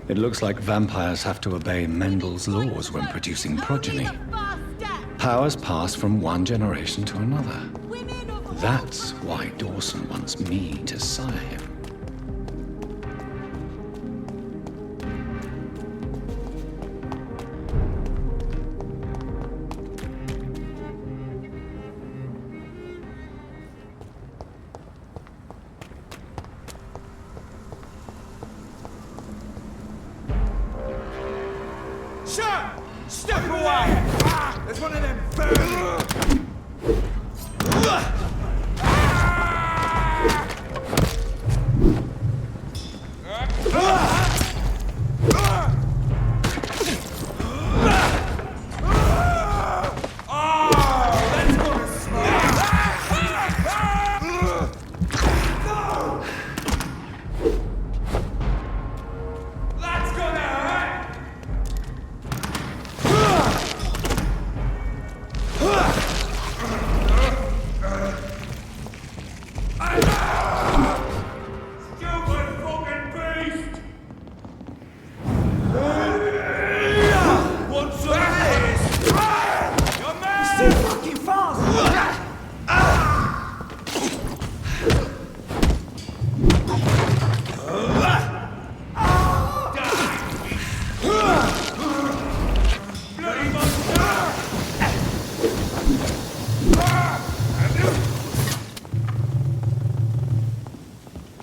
It looks like vampires have to obey Mendel's laws when producing progeny. Powers pass from one generation to another. That's why Dawson wants me to sire him. Step away! There's one of them burning!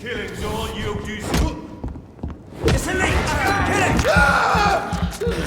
Killing's all you do. It's a late! Kill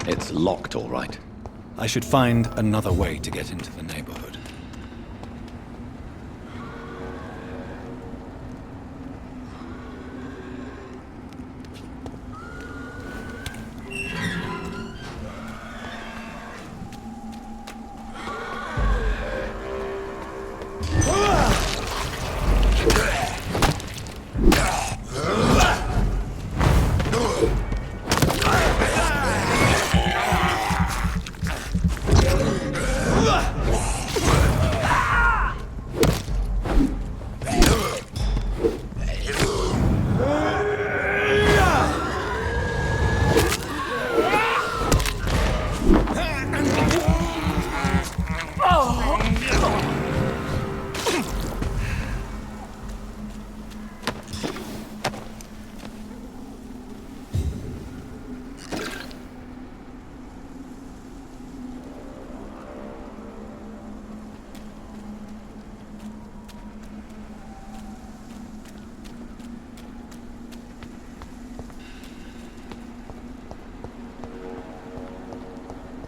It's locked, all right. I should find another way to get into the neighborhood.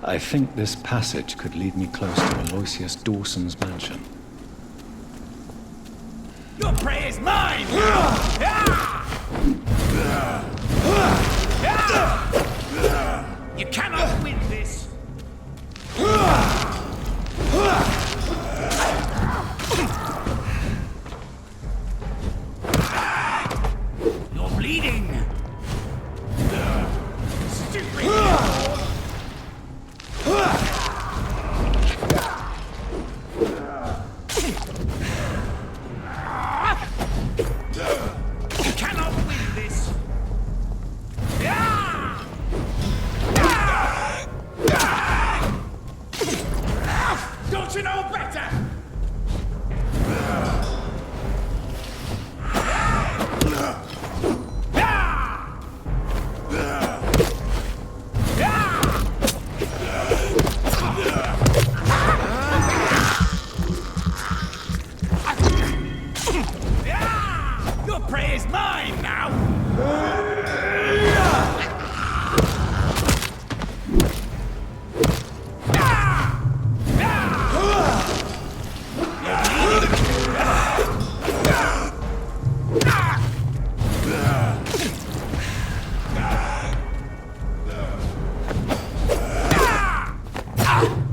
I think this passage could lead me close to Aloysius Dawson's mansion. Your prey is mine! You cannot win this! You're bleeding! Stupid! Your prey is mine now!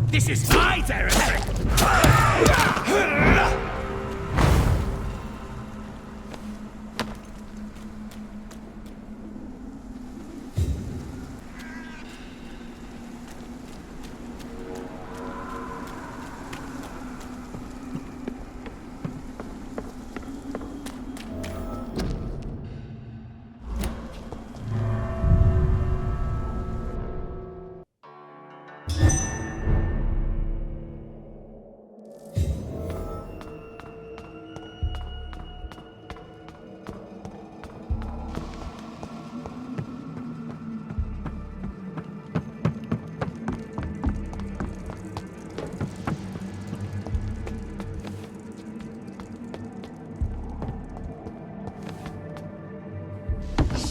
This is my territory!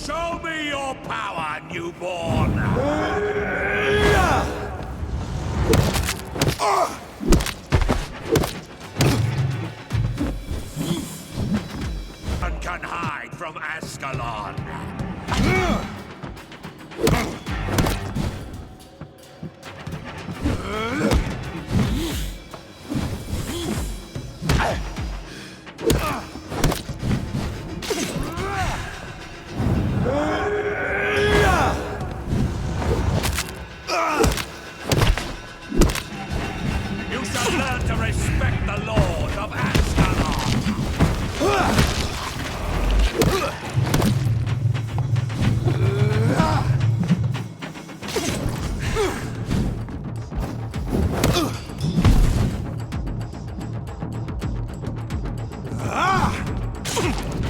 Show me your power, newborn! None can hide from Ascalon! You shall learn to respect the laws of Ascalon!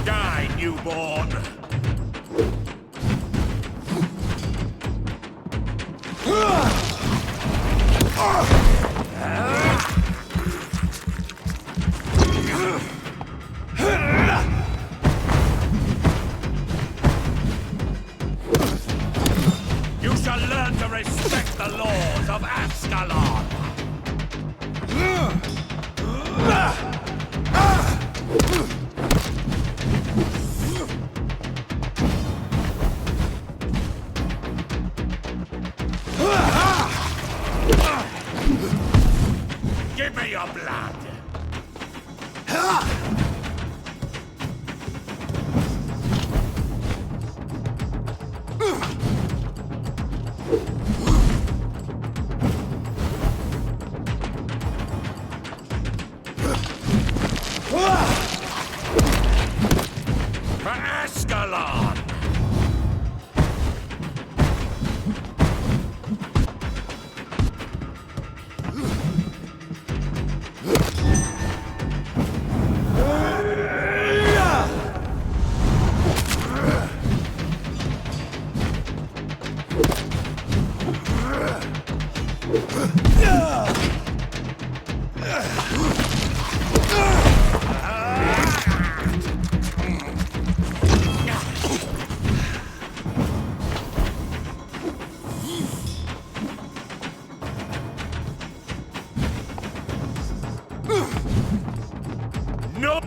Die, newborn! You shall learn to respect the laws of Ascalon! Give me your blood! For Ascalon! No!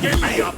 Get me up!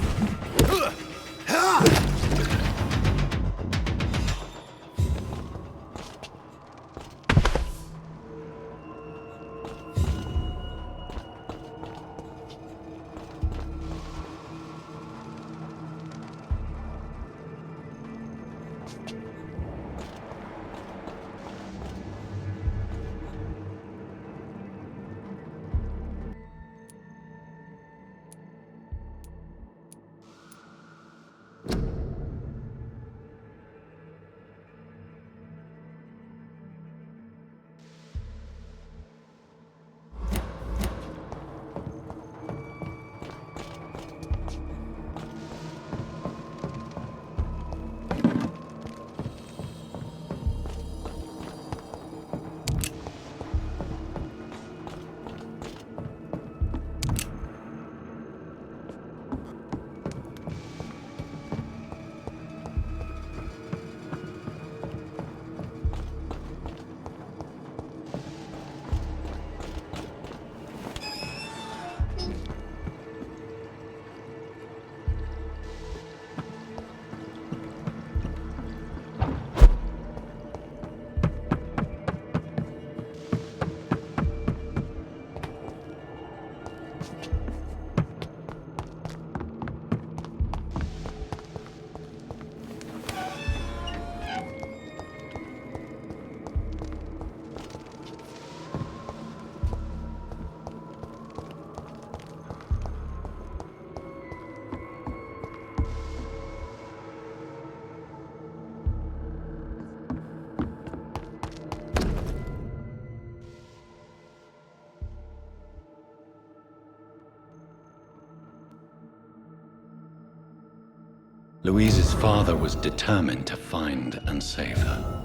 Louise's father was determined to find and save her.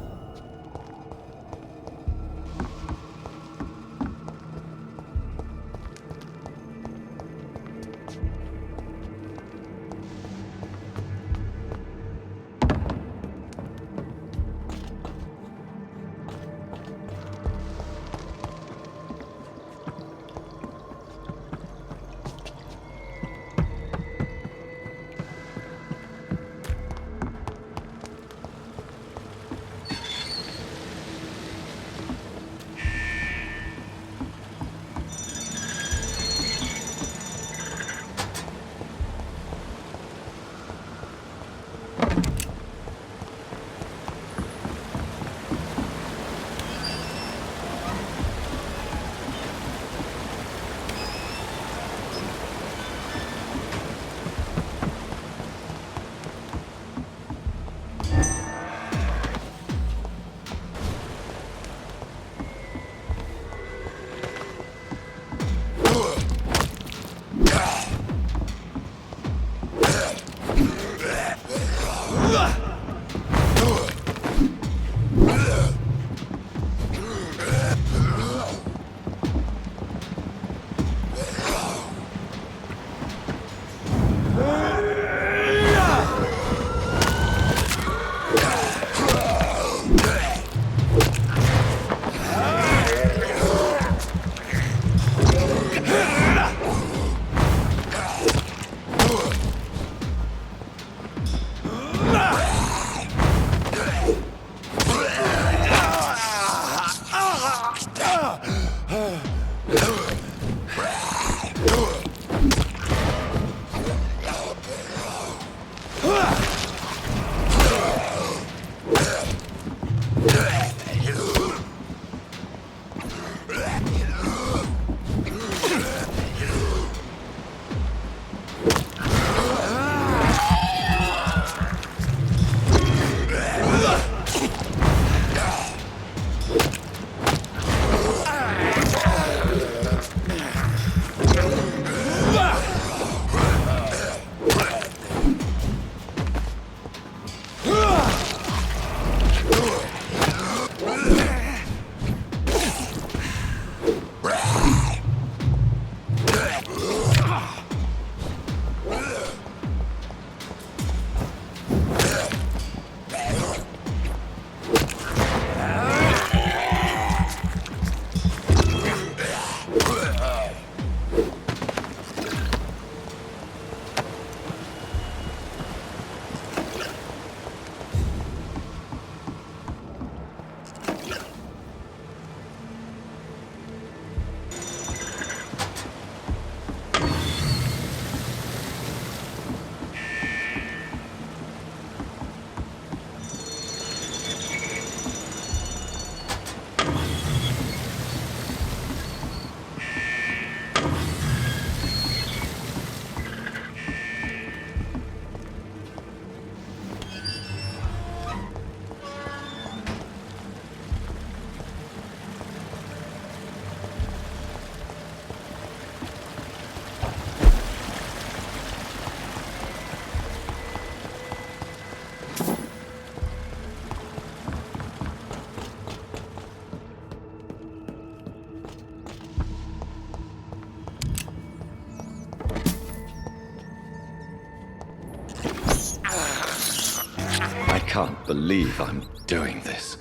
can't believe I'm doing this.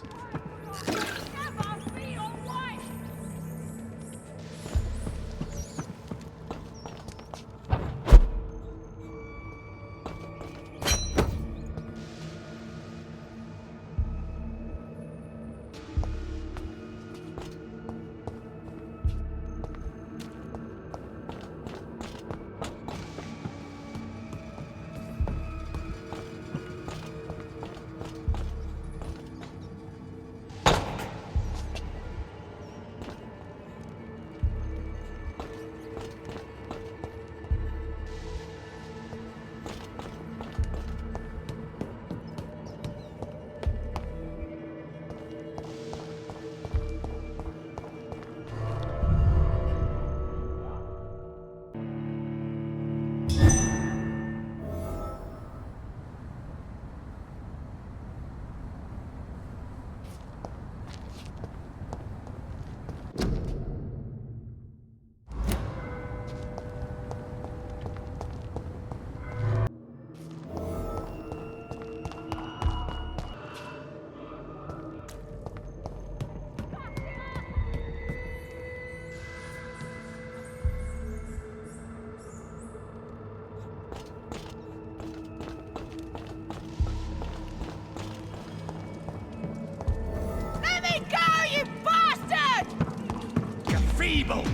Feeble!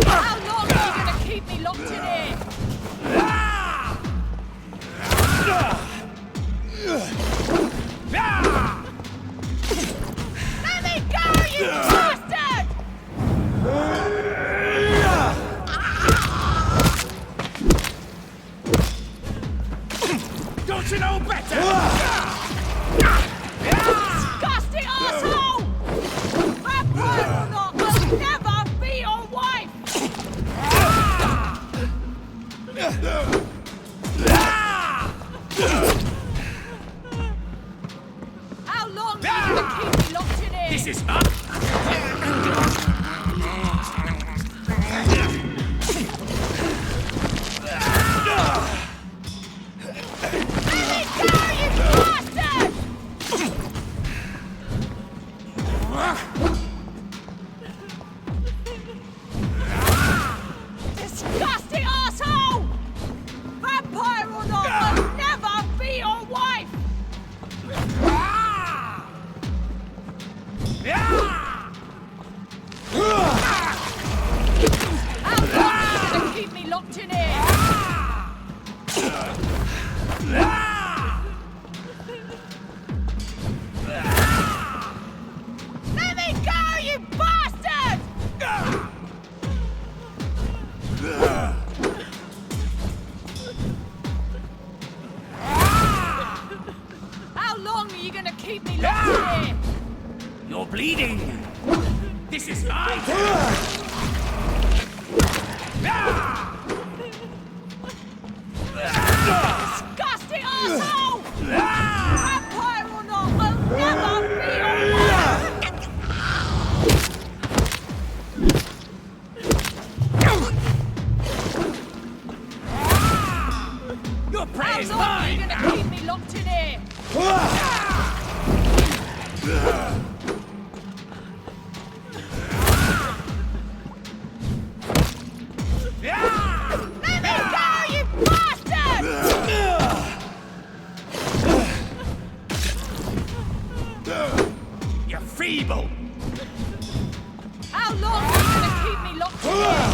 How long are you gonna keep me locked in here? Let me go, you bastard! Don't you know better? Disgusting asshole! Vampyr or not, I'll never be your wife! How long are you gonna keep me locked in here? This is not. Disgusting asshole! Vampyr or not, I'll never be your wife! How long are you gonna keep me locked in here? Let me go, you bastard! How long are you gonna keep me locked in here? You're bleeding. This is my turn. Disgusting asshole! Vampyr or not, I'll never be your wife! Your prey How is long are you mine. gonna keep me locked in here? Let me go, you bastard! You're feeble. How long are you gonna keep me locked in here?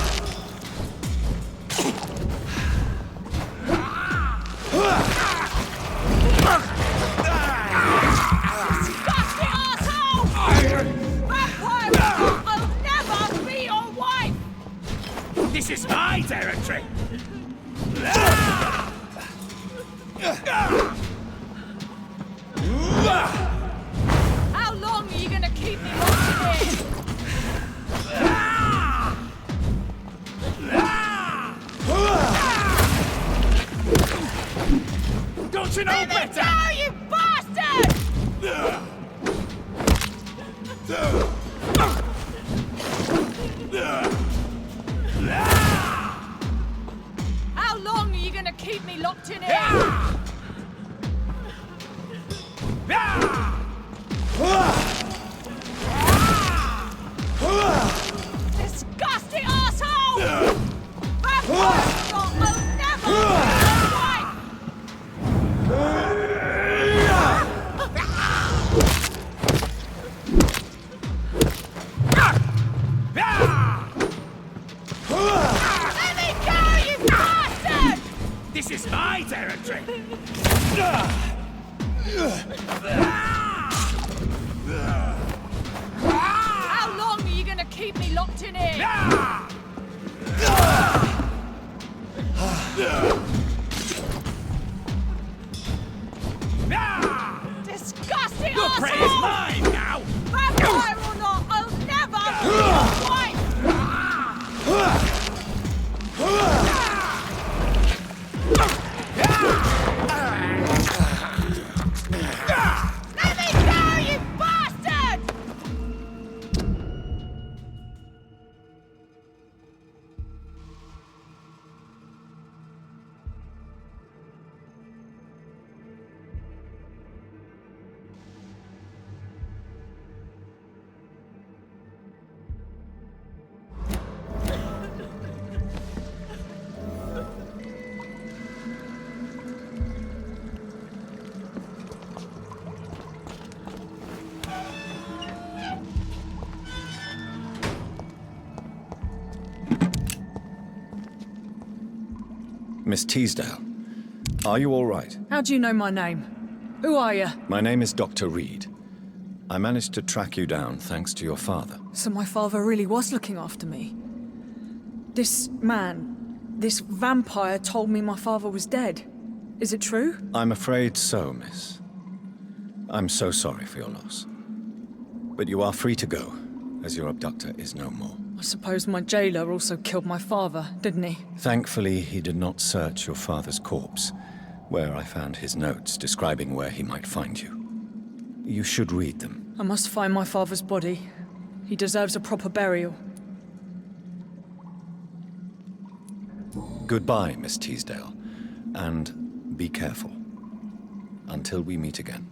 Disgusting asshole! Vampyr or not, I'll never be your wife! This is my territory. How long are you gonna keep me locked in here? Don't you know Let me better? go, you bastard! How long are you gonna keep me locked in here? How long are you gonna keep me locked in here? Disgusting Your prey is asshole! mine now! Vampire or not, I'll never be your wife! Let me go, you bastard! Miss Teasdale, are you all right? How do you know my name? Who are you? My name is Dr. Reid. I managed to track you down thanks to your father. So my father really was looking after me. This man, this vampire told me my father was dead. Is it true? I'm afraid so, miss. I'm so sorry for your loss. But you are free to go, as your abductor is no more. I suppose my jailer also killed my father, didn't he? Thankfully, he did not search your father's corpse, where I found his notes describing where he might find you. You should read them. I must find my father's body. He deserves a proper burial. Goodbye, Miss Teasdale, and be careful. Until we meet again.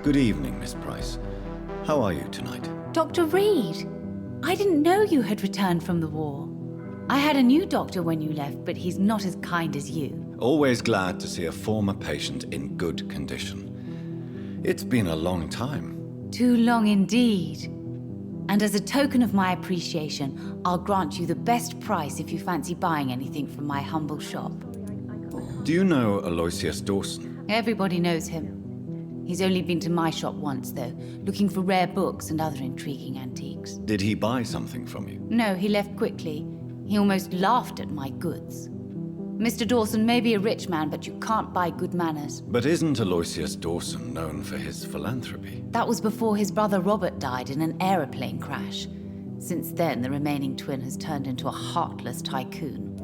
Good evening, Miss Price. How are you tonight? Dr. Reid, I didn't know you had returned from the war. I had a new doctor when you left, but he's not as kind as you. Always glad to see a former patient in good condition. It's been a long time. Too long indeed. And as a token of my appreciation, I'll grant you the best price if you fancy buying anything from my humble shop. Do you know Aloysius Dawson? Everybody knows him. He's only been to my shop once, though, looking for rare books and other intriguing antiques. Did he buy something from you? No, he left quickly. He almost laughed at my goods. Mr. Dawson may be a rich man, but you can't buy good manners. But isn't Aloysius Dawson known for his philanthropy? That was before his brother Robert died in an aeroplane crash. Since then, the remaining twin has turned into a heartless tycoon.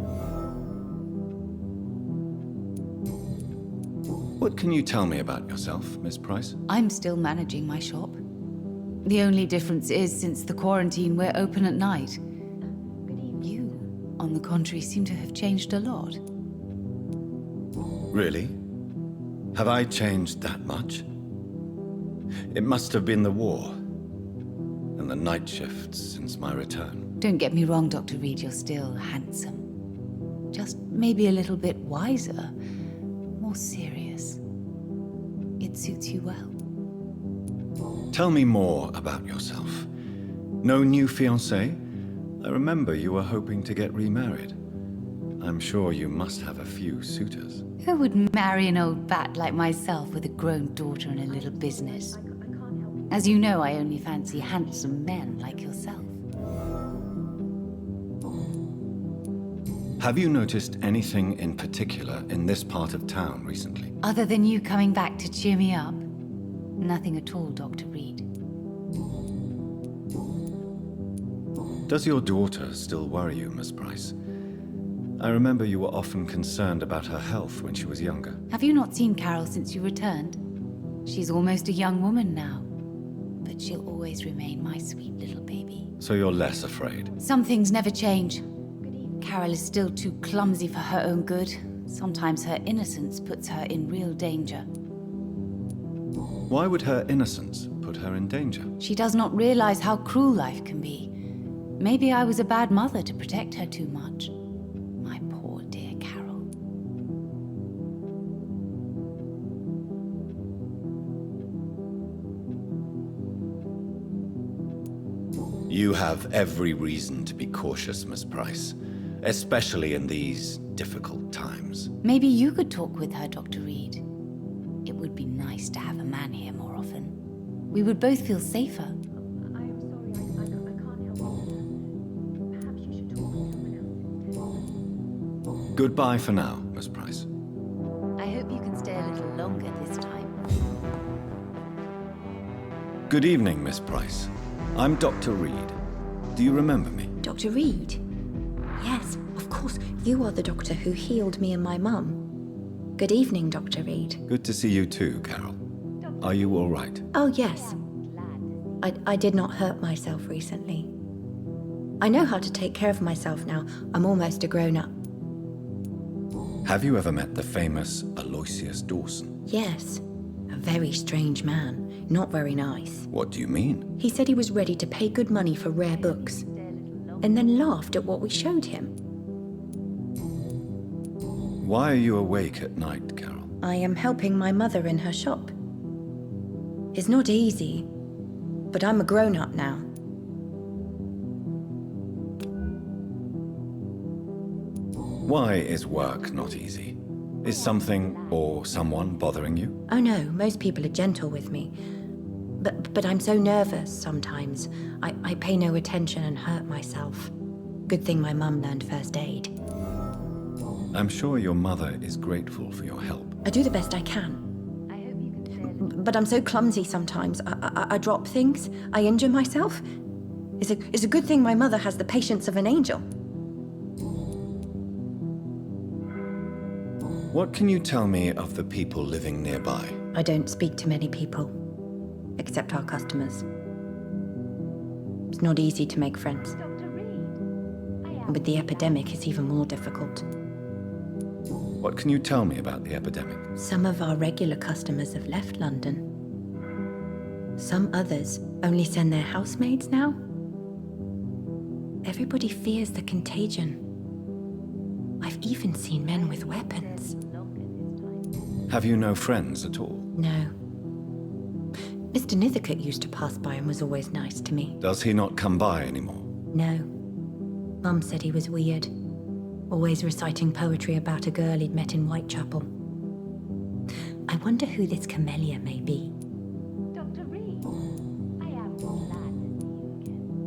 What can you tell me about yourself, Miss Price? I'm still managing my shop. The only difference is, since the quarantine, we're open at night. You, on the contrary, seem to have changed a lot. Really? Have I changed that much? It must have been the war and the night shifts since my return. Don't get me wrong, Dr. Reid, you're still handsome. Just maybe a little bit wiser, more serious. It suits you well. Tell me more about yourself. No new fiancé? I remember you were hoping to get remarried. I'm sure you must have a few suitors. Who would marry an old bat like myself with a grown daughter and a little business? As you know, I only fancy handsome men like yourself. Have you noticed anything in particular in this part of town recently? Other than you coming back to cheer me up? Nothing at all, Dr. Reid. Does your daughter still worry you, Miss Price? I remember you were often concerned about her health when she was younger. Have you not seen Carol since you returned? She's almost a young woman now. But she'll always remain my sweet little baby. So you're less afraid? Some things never change. Carol is still too clumsy for her own good. Sometimes her innocence puts her in real danger. Why would her innocence put her in danger? She does not realize how cruel life can be. Maybe I was a bad mother to protect her too much. My poor dear Carol. You have every reason to be cautious, Miss Price. Especially in these difficult times. Maybe you could talk with her, Dr. Reid. It would be nice to have a man here more often. We would both feel safer. I am sorry, I can't help you. Perhaps you should talk with someone else. Goodbye for now, Miss Price. I hope you can stay a little longer this time. Good evening, Miss Price. I'm Dr. Reid. Do you remember me? Dr. Reid? Yes, of course. You are the doctor who healed me and my mum. Good evening, Dr. Reid. Good to see you too, Carol. Are you all right? Oh, yes. I did not hurt myself recently. I know how to take care of myself now. I'm almost a grown-up. Have you ever met the famous Aloysius Dawson? Yes. A very strange man. Not very nice. What do you mean? He said he was ready to pay good money for rare books, and then laughed at what we showed him. Why are you awake at night, Carol? I am helping my mother in her shop. It's not easy, but I'm a grown-up now. Why is work not easy? Is something or someone bothering you? Oh no, most people are gentle with me. But I'm so nervous sometimes. I pay no attention and hurt myself. Good thing my mum learned first aid. I'm sure your mother is grateful for your help. I do the best I can. But I'm so clumsy sometimes. I drop things. I injure myself. It's a good thing my mother has the patience of an angel. What can you tell me of the people living nearby? I don't speak to many people, except our customers. It's not easy to make friends. And with the epidemic, it's even more difficult. What can you tell me about the epidemic? Some of our regular customers have left London. Some others only send their housemaids now. Everybody fears the contagion. I've even seen men with weapons. Have you no friends at all? No. Mr. Nithercote used to pass by and was always nice to me. Does he not come by anymore? No. Mum said he was weird. Always reciting poetry about a girl he'd met in Whitechapel. I wonder who this camellia may be. Dr. Reid, I am glad to see you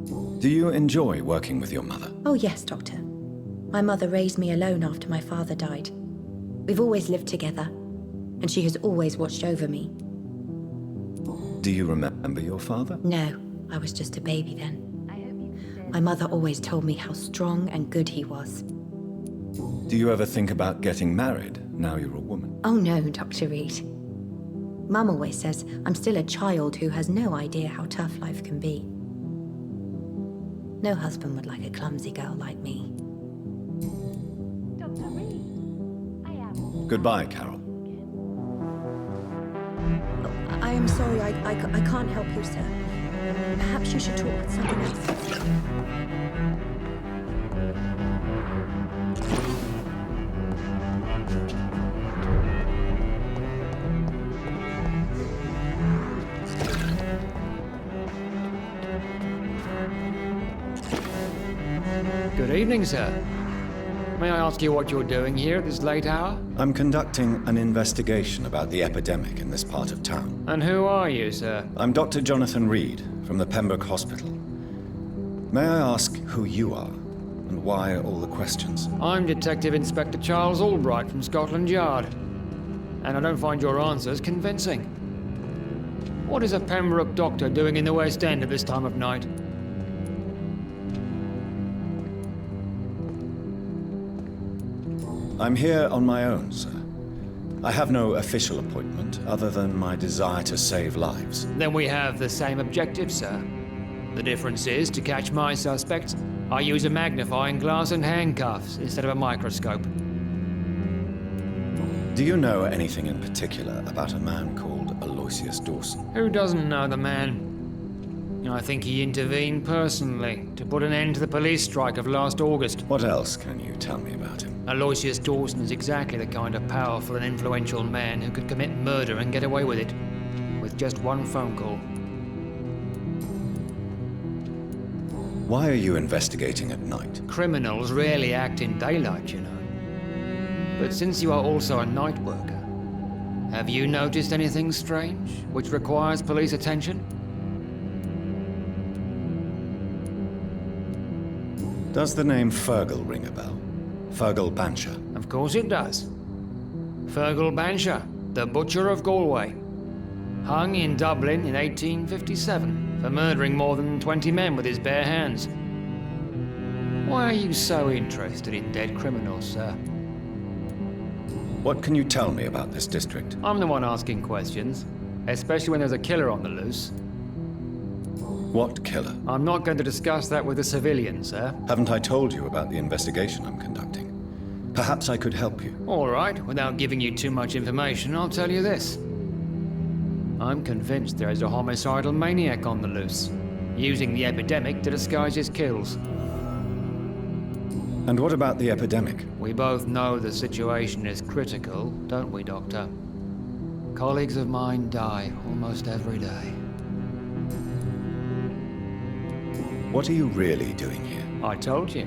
again. Do you enjoy working with your mother? Oh yes, Doctor. My mother raised me alone after my father died. We've always lived together, and she has always watched over me. Do you remember your father? No, I was just a baby then. My mother always told me how strong and good he was. Do you ever think about getting married now you're a woman? Oh no, Dr. Reid. Mum always says I'm still a child who has no idea how tough life can be. No husband would like a clumsy girl like me. Dr. Reid, I am. Goodbye, Carol. I am sorry, I can't help you, sir. Perhaps you should talk with someone else. Good evening, sir. May I ask you what you're doing here at this late hour? I'm conducting an investigation about the epidemic in this part of town. And who are you, sir? I'm Dr. Jonathan Reid from the Pembroke Hospital. May I ask who you are and why all the questions? I'm Detective Inspector Charles Albright from Scotland Yard. And I don't find your answers convincing. What is a Pembroke doctor doing in the West End at this time of night? I'm here on my own, sir. I have no official appointment other than my desire to save lives. Then we have the same objective, sir. The difference is, to catch my suspects, I use a magnifying glass and handcuffs instead of a microscope. Do you know anything in particular about a man called Aloysius Dawson? Who doesn't know the man? I think he intervened personally to put an end to the police strike of last August. What else can you tell me about him? Aloysius Dawson is exactly the kind of powerful and influential man who could commit murder and get away with it, with just one phone call. Why are you investigating at night? Criminals rarely act in daylight, you know. But since you are also a night worker, have you noticed anything strange which requires police attention? Does the name Fergal ring a bell? Fergal Bancher. Of course it does. Fergal Bancher, the Butcher of Galway. Hung in Dublin in 1857 for murdering more than 20 men with his bare hands. Why are you so interested in dead criminals, sir? What can you tell me about this district? I'm the one asking questions, especially when there's a killer on the loose. What killer? I'm not going to discuss that with the civilians, sir. Haven't I told you about the investigation I'm conducting? Perhaps I could help you. All right, without giving you too much information, I'll tell you this. I'm convinced there is a homicidal maniac on the loose, using the epidemic to disguise his kills. And what about the epidemic? We both know the situation is critical, don't we, Doctor? Colleagues of mine die almost every day. What are you really doing here? I told you.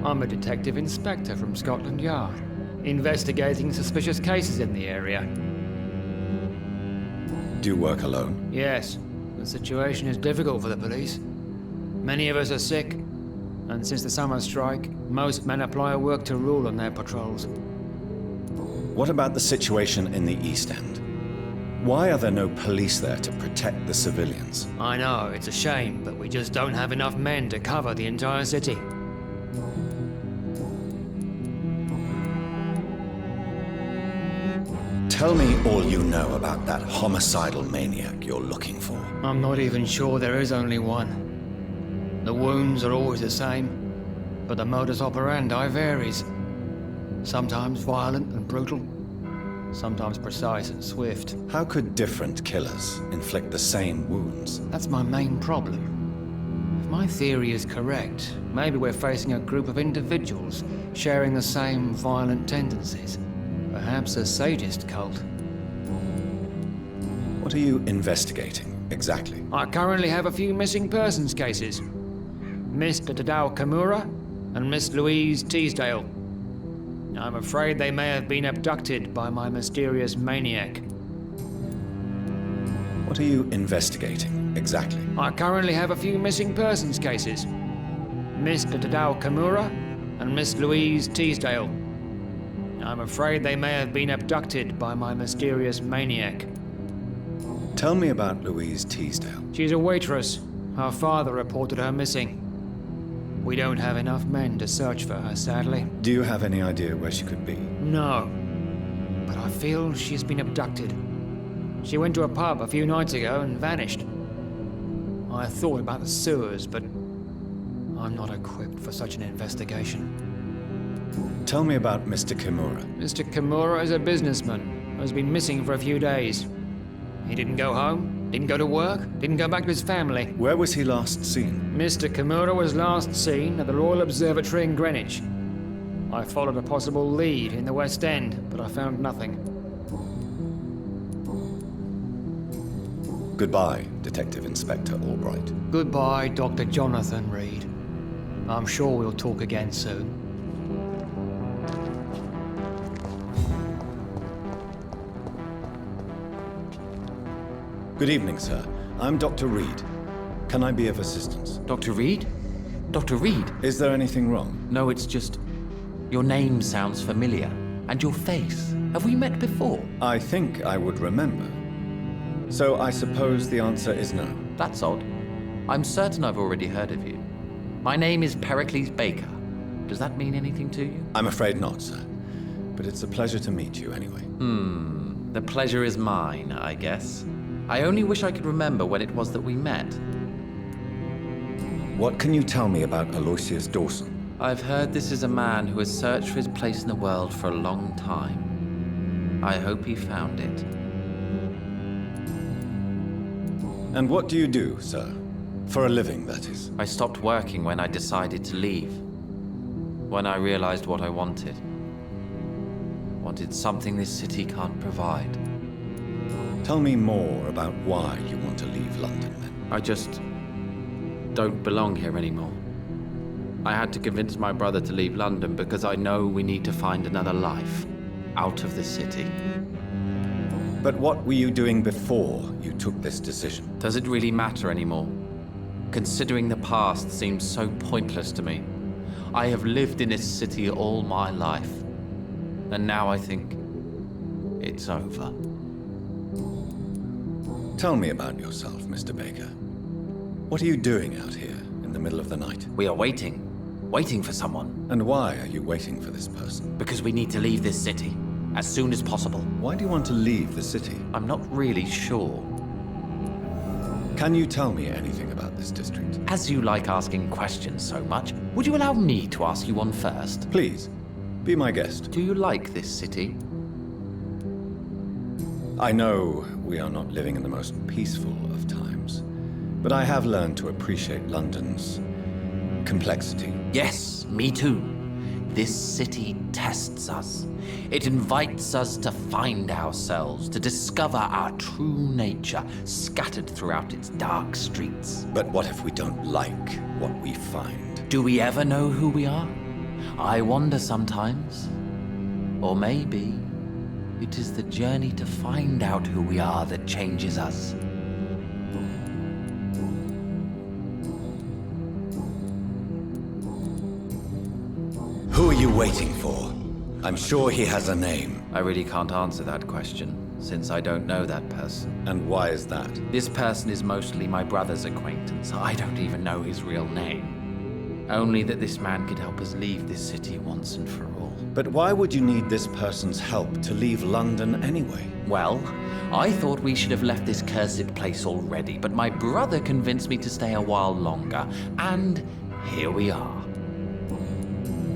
I'm a detective inspector from Scotland Yard, investigating suspicious cases in the area. Do you work alone? Yes, the situation is difficult for the police. Many of us are sick, and since the summer strike, most men apply a work to rule on their patrols. What about the situation in the East End? Why are there no police there to protect the civilians? I know, it's a shame, but we just don't have enough men to cover the entire city. Tell me all you know about that homicidal maniac you're looking for. I'm not even sure there is only one. The wounds are always the same, but the modus operandi varies. Sometimes violent and brutal, sometimes precise and swift. How could different killers inflict the same wounds? That's my main problem. If my theory is correct, maybe we're facing a group of individuals sharing the same violent tendencies. Perhaps a sadist cult. What are you investigating, exactly? I currently have a few missing persons cases. Mr. Tadao Kimura and Miss Louise Teasdale. I'm afraid they may have been abducted by my mysterious maniac. What are you investigating, exactly? I currently have a few missing persons cases. Mr. Tadao Kimura and Miss Louise Teasdale. I'm afraid they may have been abducted by my mysterious maniac. Tell me about Louise Teasdale. She's a waitress. Her father reported her missing. We don't have enough men to search for her, sadly. Do you have any idea where she could be? No, but I feel she's been abducted. She went to a pub a few nights ago and vanished. I thought about the sewers, but I'm not equipped for such an investigation. Tell me about Mr. Kimura. Mr. Kimura is a businessman who has been missing for a few days. He didn't go home, didn't go to work, didn't go back to his family. Where was he last seen? Mr. Kimura was last seen at the Royal Observatory in Greenwich. I followed a possible lead in the West End, but I found nothing. Goodbye, Detective Inspector Albright. Goodbye, Dr. Jonathan Reid. I'm sure we'll talk again soon. Good evening, sir. I'm Dr. Reid. Can I be of assistance? Dr. Reid? Dr. Reid? Is there anything wrong? No, it's just... your name sounds familiar. And your face. Have we met before? I think I would remember. So I suppose the answer is no. That's odd. I'm certain I've already heard of you. My name is Pericles Baker. Does that mean anything to you? I'm afraid not, sir. But it's a pleasure to meet you anyway. The pleasure is mine, I guess. I only wish I could remember when it was that we met. What can you tell me about Aloysius Dawson? I've heard this is a man who has searched for his place in the world for a long time. I hope he found it. And what do you do, sir? For a living, that is. I stopped working when I decided to leave. When I realized what I wanted. Wanted something this city can't provide. Tell me more about why you want to leave London, then. I just don't belong here anymore. I had to convince my brother to leave London because I know we need to find another life out of the city. But what were you doing before you took this decision? Does it really matter anymore? Considering the past seems so pointless to me. I have lived in this city all my life. And now I think it's over. Tell me about yourself, Mr. Baker. What are you doing out here in the middle of the night? We are waiting. Waiting for someone. And why are you waiting for this person? Because we need to leave this city. As soon as possible. Why do you want to leave the city? I'm not really sure. Can you tell me anything about this district? As you like asking questions so much, would you allow me to ask you one first? Please, be my guest. Do you like this city? I know we are not living in the most peaceful of times, but I have learned to appreciate London's complexity. Yes, me too. This city tests us. It invites us to find ourselves, to discover our true nature scattered throughout its dark streets. But what if we don't like what we find? Do we ever know who we are? I wonder sometimes. Or maybe it is the journey to find out who we are that changes us. Who are you waiting for? I'm sure he has a name. I really can't answer that question, since I don't know that person. And why is that? This person is mostly my brother's acquaintance. I don't even know his real name. Only that this man could help us leave this city once and for all. But why would you need this person's help to leave London anyway? Well, I thought we should have left this cursed place already, but my brother convinced me to stay a while longer, and here we are.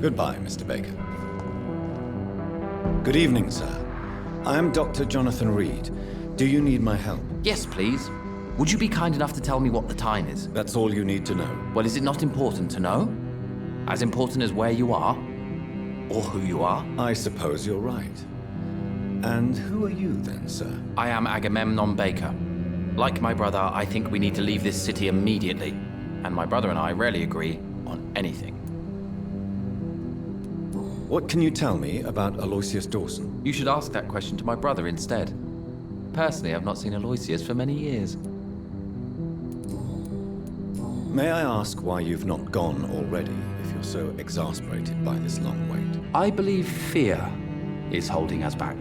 Goodbye, Mr. Baker. Good evening, sir. I am Dr. Jonathan Reid. Do you need my help? Yes, please. Would you be kind enough to tell me what the time is? That's all you need to know. Well, is it not important to know? As important as where you are? Or who you are? I suppose you're right. And who are you then, sir? I am Agamemnon Baker. Like my brother, I think we need to leave this city immediately. And my brother and I rarely agree on anything. What can you tell me about Aloysius Dawson? You should ask that question to my brother instead. Personally, I've not seen Aloysius for many years. May I ask why you've not gone already, if you're so exasperated by this long wait? I believe fear is holding us back.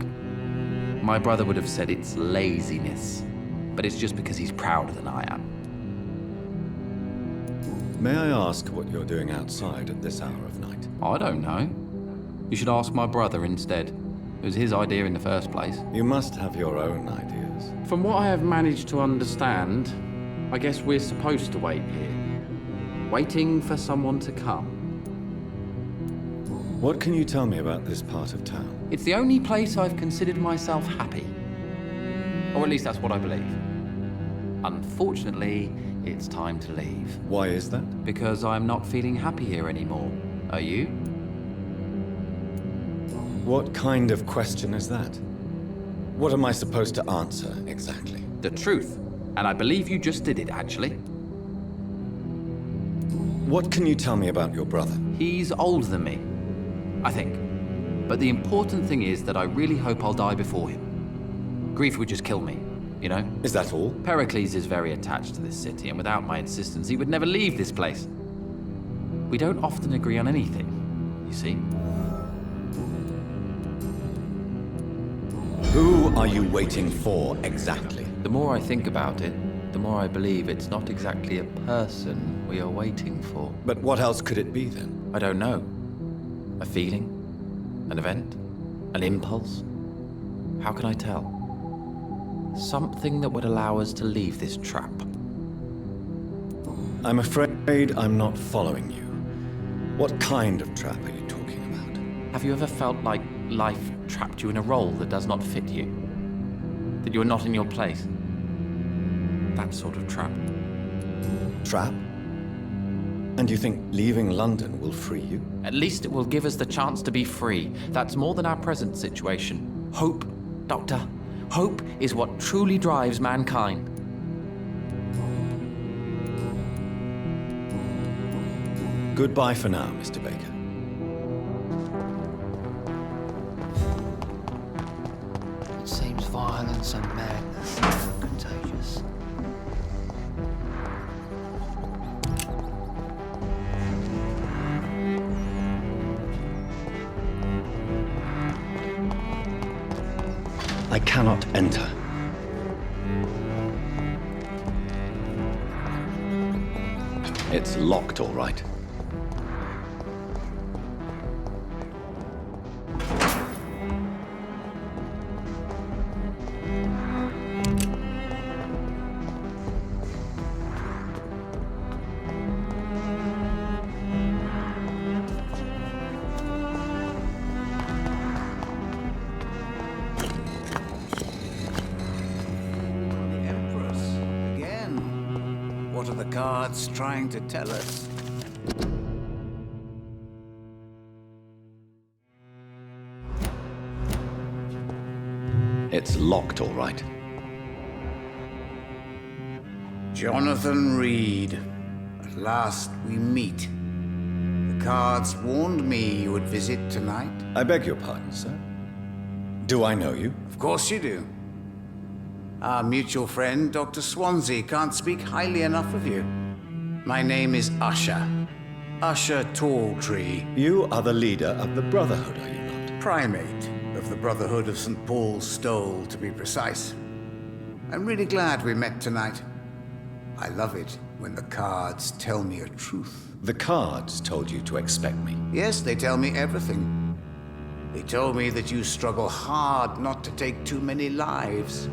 My brother would have said it's laziness, but it's just because he's prouder than I am. May I ask what you're doing outside at this hour of night? I don't know. You should ask my brother instead. It was his idea in the first place. You must have your own ideas. From what I have managed to understand, I guess we're supposed to wait here. Waiting for someone to come. What can you tell me about this part of town? It's the only place I've considered myself happy. Or at least that's what I believe. Unfortunately, it's time to leave. Why is that? Because I'm not feeling happy here anymore. Are you? What kind of question is that? What am I supposed to answer, exactly? The truth. And I believe you just did it, actually. What can you tell me about your brother? He's older than me, I think. But the important thing is that I really hope I'll die before him. Grief would just kill me, you know? Is that all? Pericles is very attached to this city, and without my insistence, he would never leave this place. We don't often agree on anything, you see? Who are you waiting for, exactly? The more I think about it, the more I believe it's not exactly a person we are waiting for. But what else could it be then? I don't know. A feeling? An event? An impulse? How can I tell? Something that would allow us to leave this trap. I'm afraid I'm not following you. What kind of trap are you talking about? Have you ever felt like life trapped you in a role that does not fit you? That you are not in your place? That sort of trap. Trap? And you think leaving London will free you? At least it will give us the chance to be free. That's more than our present situation. Hope, Doctor. Hope is what truly drives mankind. Goodbye for now, Mr. Baker. It seems violence and madness are contagious. I cannot enter. It's locked, all right. What are the cards trying to tell us? It's locked, all right. Jonathan Reid. At last we meet. The cards warned me you would visit tonight. I beg your pardon, sir. Do I know you? Of course you do. Our mutual friend, Dr. Swansea, can't speak highly enough of you. My name is Usher. Usher Talltree. You are the leader of the Brotherhood, are you not? Primate of the Brotherhood of St. Paul's Stole, to be precise. I'm really glad we met tonight. I love it when the cards tell me a truth. The cards told you to expect me. Yes, they tell me everything. They told me that you struggle hard not to take too many lives.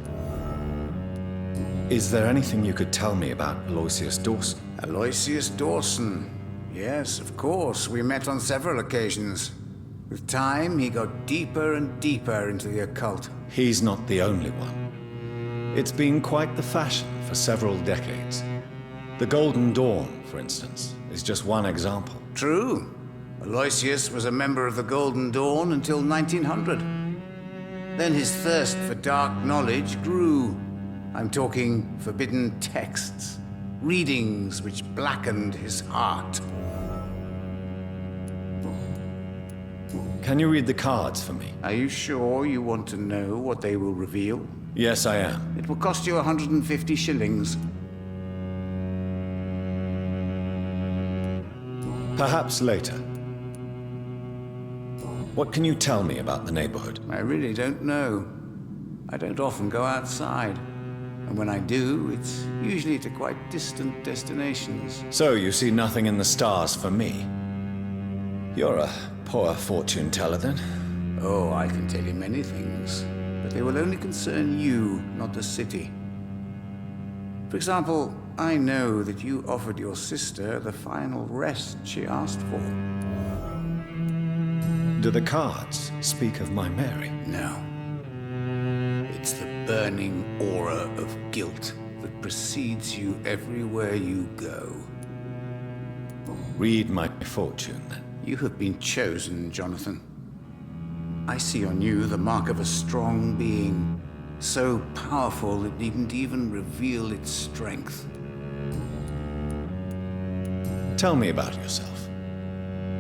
Is there anything you could tell me about Aloysius Dawson? Aloysius Dawson. Yes, of course. We met on several occasions. With time, he got deeper and deeper into the occult. He's not the only one. It's been quite the fashion for several decades. The Golden Dawn, for instance, is just one example. True. Aloysius was a member of the Golden Dawn until 1900. Then his thirst for dark knowledge grew. I'm talking forbidden texts, readings which blackened his heart. Can you read the cards for me? Are you sure you want to know what they will reveal? Yes, I am. It will cost you 150 shillings. Perhaps later. What can you tell me about the neighborhood? I really don't know. I don't often go outside. And when I do, it's usually to quite distant destinations. So you see nothing in the stars for me? You're a poor fortune teller, then? Oh, I can tell you many things, but they will only concern you, not the city. For example, I know that you offered your sister the final rest she asked for. Do the cards speak of my Mary? No. It's the burning aura of guilt that precedes you everywhere you go. Read my fortune, then. You have been chosen, Jonathan. I see on you the mark of a strong being, so powerful it needn't even reveal its strength. Tell me about yourself.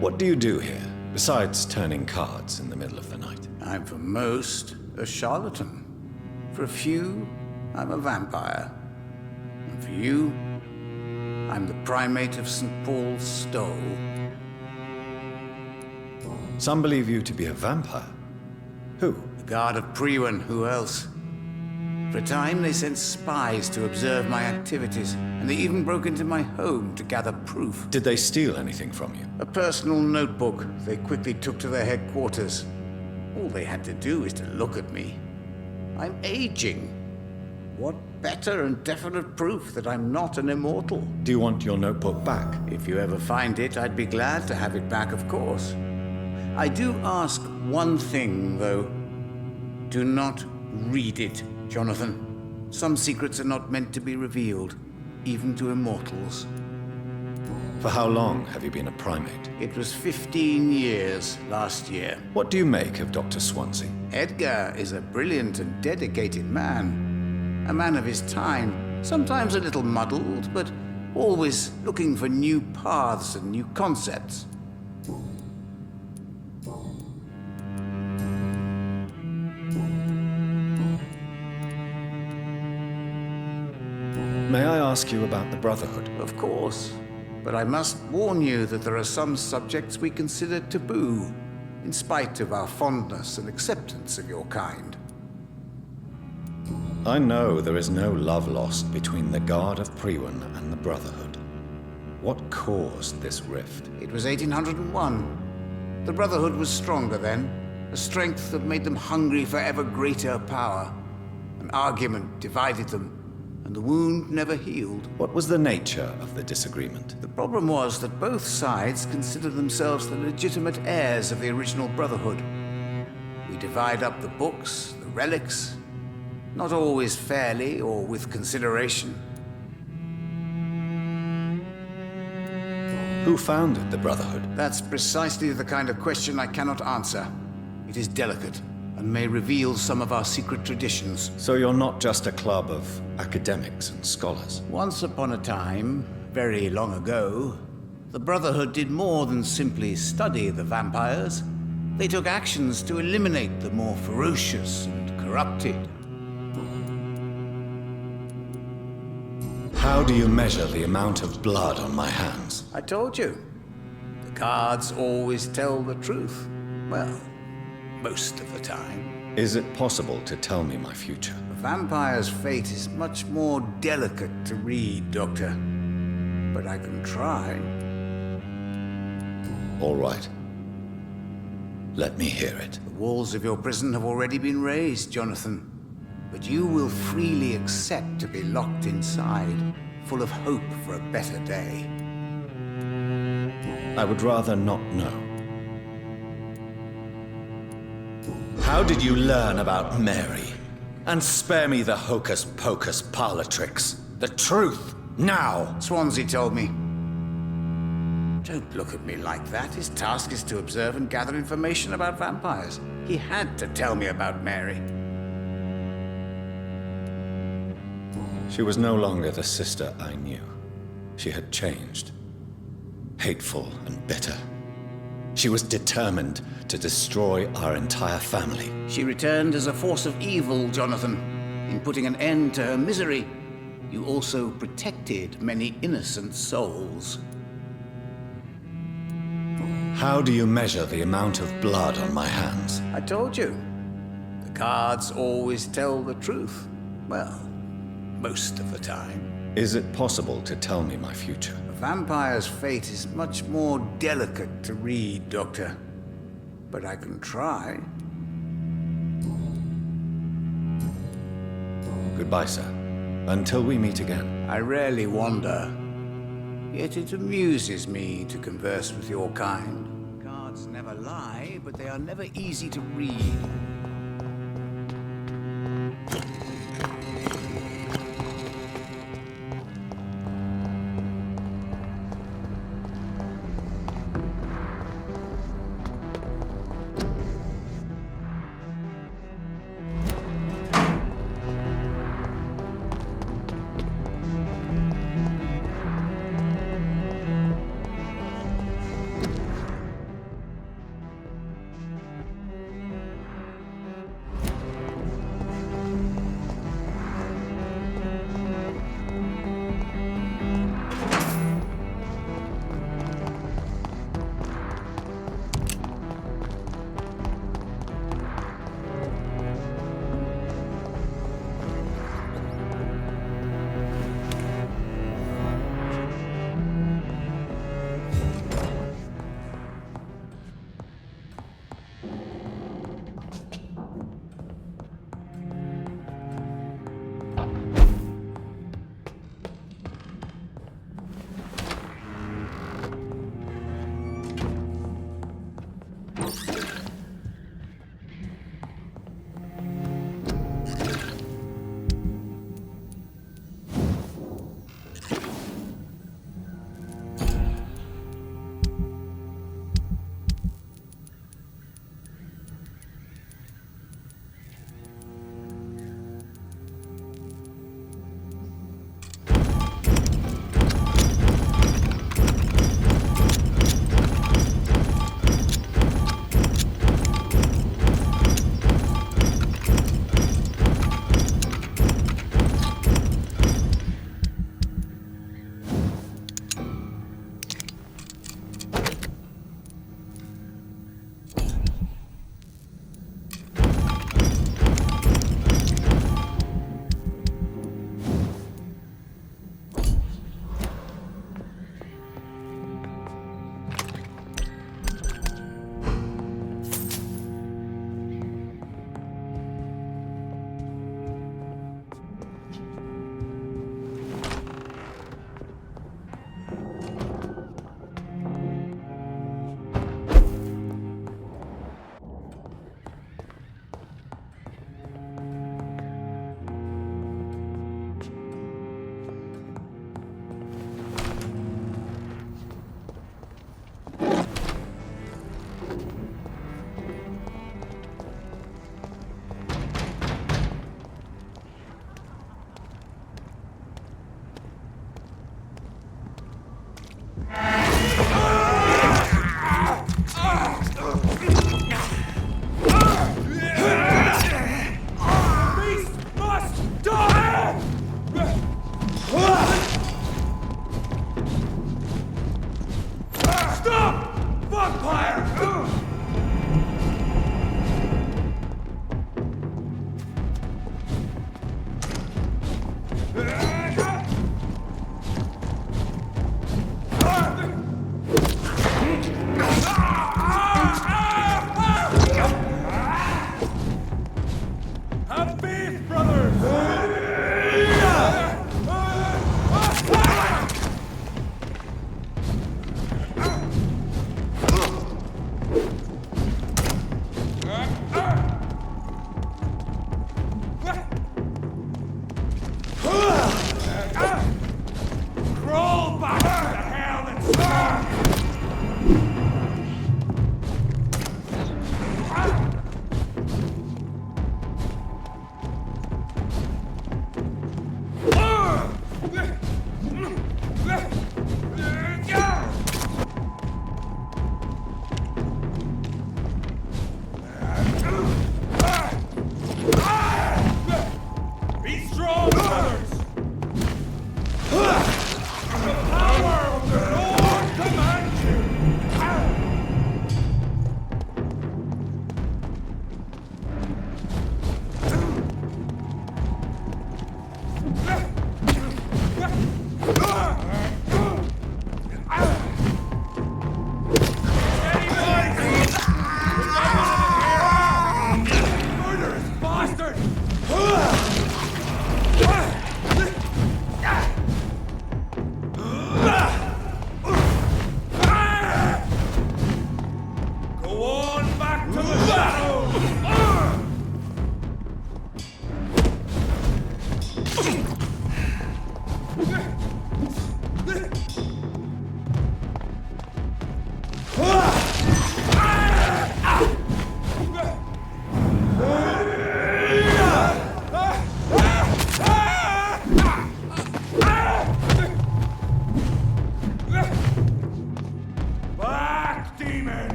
What do you do here, besides turning cards in the middle of the night? I'm for most a charlatan. For a few, I'm a vampire. And for you, I'm the primate of St. Paul's Stole. Some believe you to be a vampire. Who? The guard of Priwen, who else? For a time, they sent spies to observe my activities, and they even broke into my home to gather proof. Did they steal anything from you? A personal notebook they quickly took to their headquarters. All they had to do is to look at me. I'm aging. What better and definite proof that I'm not an immortal? Do you want your notebook back? If you ever find it, I'd be glad to have it back, of course. I do ask one thing, though. Do not read it, Jonathan. Some secrets are not meant to be revealed, even to immortals. For how long have you been a primate? It was 15 years last year. What do you make of Dr. Swansea? Edgar is a brilliant and dedicated man. A man of his time, sometimes a little muddled, but always looking for new paths and new concepts. May I ask you about the Brotherhood? Of course. But I must warn you that there are some subjects we consider taboo, in spite of our fondness and acceptance of your kind. I know there is no love lost between the Guard of Priwen and the Brotherhood. What caused this rift? It was 1801. The Brotherhood was stronger then, a strength that made them hungry for ever greater power. An argument divided them, and the wound never healed. What was the nature of the disagreement? The problem was that both sides considered themselves the legitimate heirs of the original Brotherhood. We divide up the books, the relics, not always fairly or with consideration. Who founded the Brotherhood? That's precisely the kind of question I cannot answer. It is delicate and may reveal some of our secret traditions. So you're not just a club of academics and scholars? Once upon a time, very long ago, the Brotherhood did more than simply study the vampires. They took actions to eliminate the more ferocious and corrupted. How do you measure the amount of blood on my hands? I told you. The cards always tell the truth. Well, most of the time. Is it possible to tell me my future? A vampire's fate is much more delicate to read, Doctor. But I can try. All right. Let me hear it. The walls of your prison have already been raised, Jonathan. But you will freely accept to be locked inside, full of hope for a better day. I would rather not know. How did you learn about Mary? And spare me the hocus-pocus parlor tricks. The truth, now! Swansea told me. Don't look at me like that. His task is to observe and gather information about vampires. He had to tell me about Mary. She was no longer the sister I knew. She had changed. Hateful and bitter. She was determined to destroy our entire family. She returned as a force of evil, Jonathan. In putting an end to her misery, you also protected many innocent souls. How do you measure the amount of blood on my hands? I told you. The cards always tell the truth. Well, most of the time. Is it possible to tell me my future? A vampire's fate is much more delicate to read, Doctor. But I can try. Goodbye, sir. Until we meet again. I rarely wander. Yet it amuses me to converse with your kind. Cards never lie, but they are never easy to read.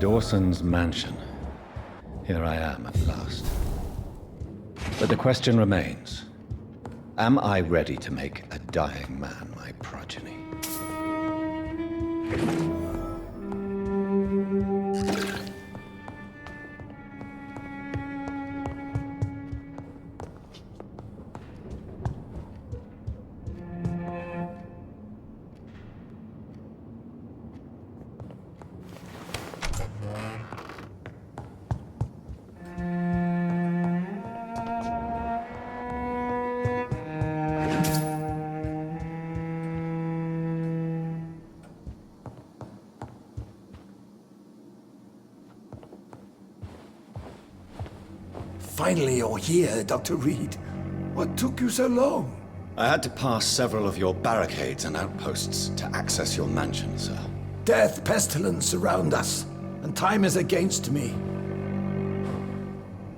Dawson's mansion. Here I am at last. But the question remains, am I ready to make a dying man my progeny? Finally you're here, Dr. Reid. What took you so long? I had to pass several of your barricades and outposts to access your mansion, sir. Death, pestilence surround us, and time is against me.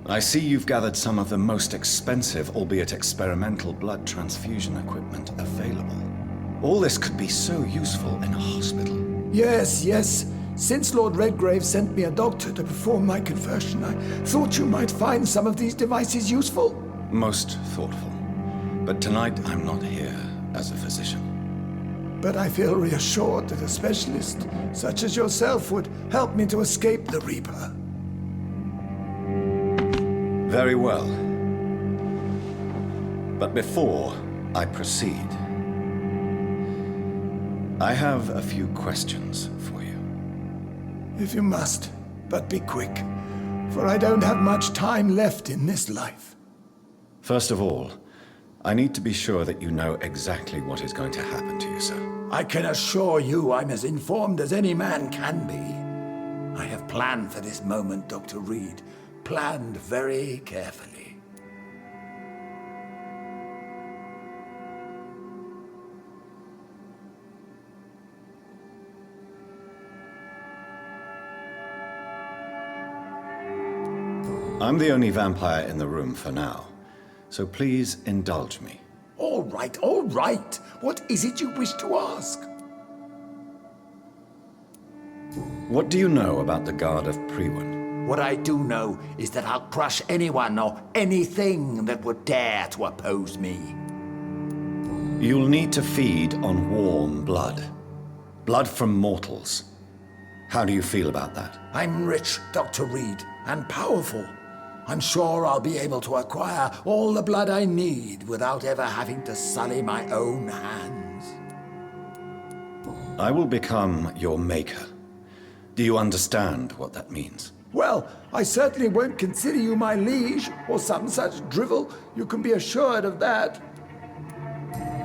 I see you've gathered some of the most expensive, albeit experimental, blood transfusion equipment available. All this could be so useful in a hospital. Yes, yes. Since Lord Redgrave sent me a doctor to perform my conversion, I thought you might find some of these devices useful. Most thoughtful. But tonight I'm not here as a physician. But I feel reassured that a specialist such as yourself would help me to escape the Reaper. Very well. But before I proceed, I have a few questions for you. If you must, but be quick, for I don't have much time left in this life. First of all, I need to be sure that you know exactly what is going to happen to you, sir. I can assure you I'm as informed as any man can be. I have planned for this moment, Dr. Reid. Planned very carefully. I'm the only vampire in the room for now, so please indulge me. All right, all right. What is it you wish to ask? What do you know about the Guard of Priwen? What I do know is that I'll crush anyone or anything that would dare to oppose me. You'll need to feed on warm blood. Blood from mortals. How do you feel about that? I'm rich, Dr. Reid, and powerful. I'm sure I'll be able to acquire all the blood I need without ever having to sully my own hands. I will become your maker. Do you understand what that means? Well, I certainly won't consider you my liege, or some such drivel. You can be assured of that.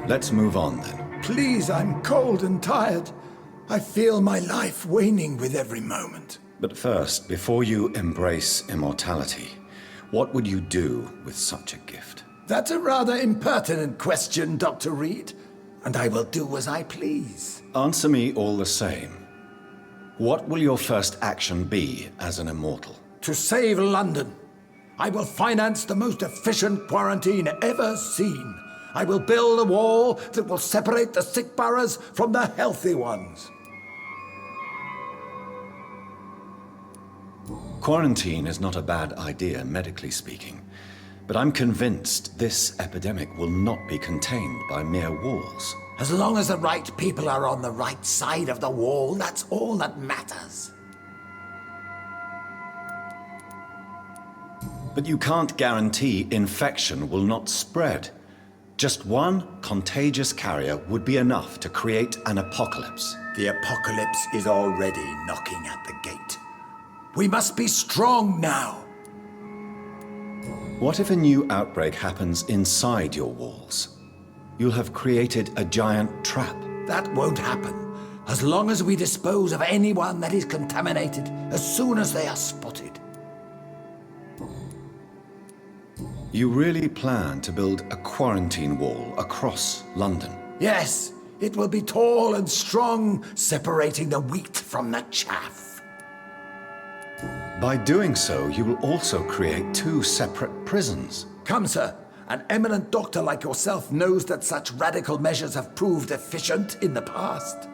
Let's move on then. Please, I'm cold and tired. I feel my life waning with every moment. But first, before you embrace immortality, what would you do with such a gift? That's a rather impertinent question, Dr. Reid, and I will do as I please. Answer me all the same. What will your first action be as an immortal? To save London, I will finance the most efficient quarantine ever seen. I will build a wall that will separate the sick boroughs from the healthy ones. Quarantine is not a bad idea, medically speaking. But I'm convinced this epidemic will not be contained by mere walls. As long as the right people are on the right side of the wall, that's all that matters. But you can't guarantee infection will not spread. Just one contagious carrier would be enough to create an apocalypse. The apocalypse is already knocking at the gate. We must be strong now. What if a new outbreak happens inside your walls? You'll have created a giant trap. That won't happen, as long as we dispose of anyone that is contaminated as soon as they are spotted. You really plan to build a quarantine wall across London? Yes, it will be tall and strong, separating the wheat from the chaff. By doing so, you will also create two separate prisons. Come, sir. An eminent doctor like yourself knows that such radical measures have proved efficient in the past.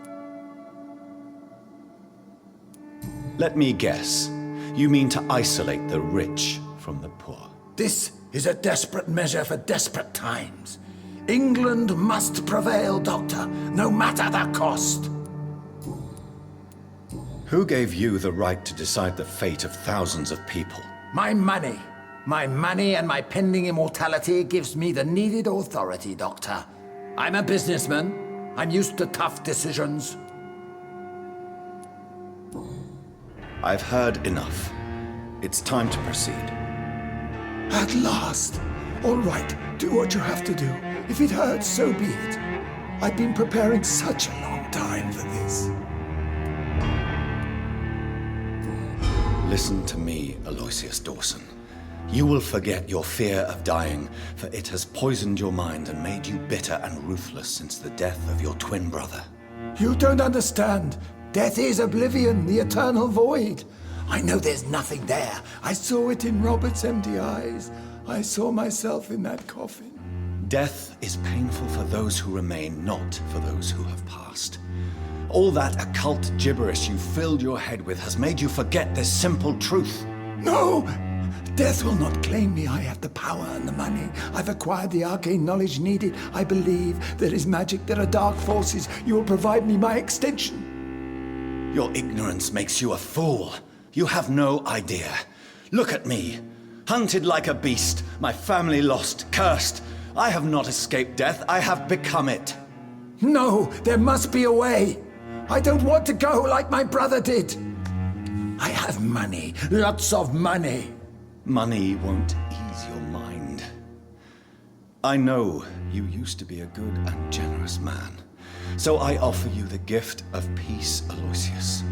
Let me guess. You mean to isolate the rich from the poor? This is a desperate measure for desperate times. England must prevail, Doctor, no matter the cost. Who gave you the right to decide the fate of thousands of people? My money. My money and my pending immortality gives me the needed authority, Doctor. I'm a businessman. I'm used to tough decisions. I've heard enough. It's time to proceed. At last. All right, do what you have to do. If it hurts, so be it. I've been preparing such a long time for this. Listen to me, Aloysius Dawson. You will forget your fear of dying, for it has poisoned your mind and made you bitter and ruthless since the death of your twin brother. You don't understand. Death is oblivion, the eternal void. I know there's nothing there. I saw it in Robert's empty eyes. I saw myself in that coffin. Death is painful for those who remain, not for those who have passed. All that occult gibberish you filled your head with has made you forget this simple truth. No! Death will not claim me. I have the power and the money. I've acquired the arcane knowledge needed. I believe there is magic, there are dark forces. You will provide me my extension. Your ignorance makes you a fool. You have no idea. Look at me. Hunted like a beast, my family lost, cursed. I have not escaped death, I have become it. No, there must be a way. I don't want to go like my brother did. I have money, lots of money. Money won't ease your mind. I know you used to be a good and generous man. So I offer you the gift of peace, Aloysius.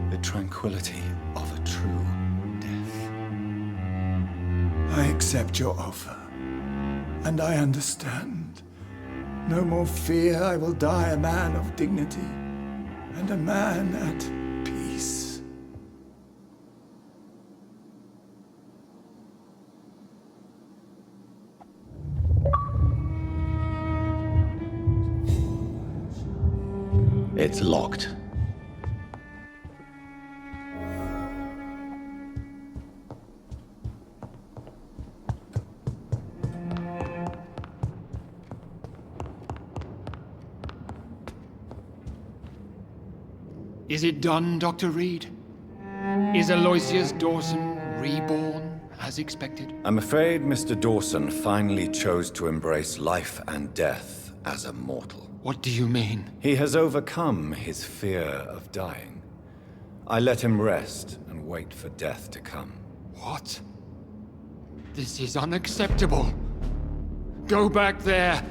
The tranquility of a true death. I accept your offer. And I understand. No more fear, I will die a man of dignity. And a man at peace. It's locked. Is it done, Dr. Reid? Is Aloysius Dawson reborn, as expected? I'm afraid Mr. Dawson finally chose to embrace life and death as a mortal. What do you mean? He has overcome his fear of dying. I let him rest and wait for death to come. What? This is unacceptable. Go back there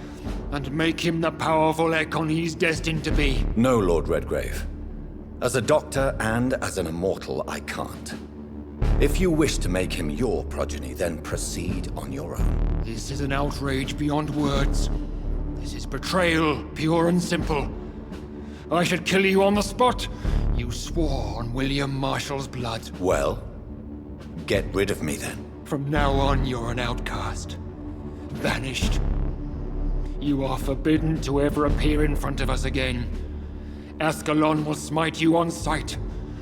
and make him the powerful Ekon he's destined to be. No, Lord Redgrave. As a doctor and as an immortal, I can't. If you wish to make him your progeny, then proceed on your own. This is an outrage beyond words. This is betrayal, pure and simple. I should kill you on the spot. You swore on William Marshall's blood. Well, get rid of me then. From now on, you're an outcast. Vanished. You are forbidden to ever appear in front of us again. Ascalon will smite you on sight,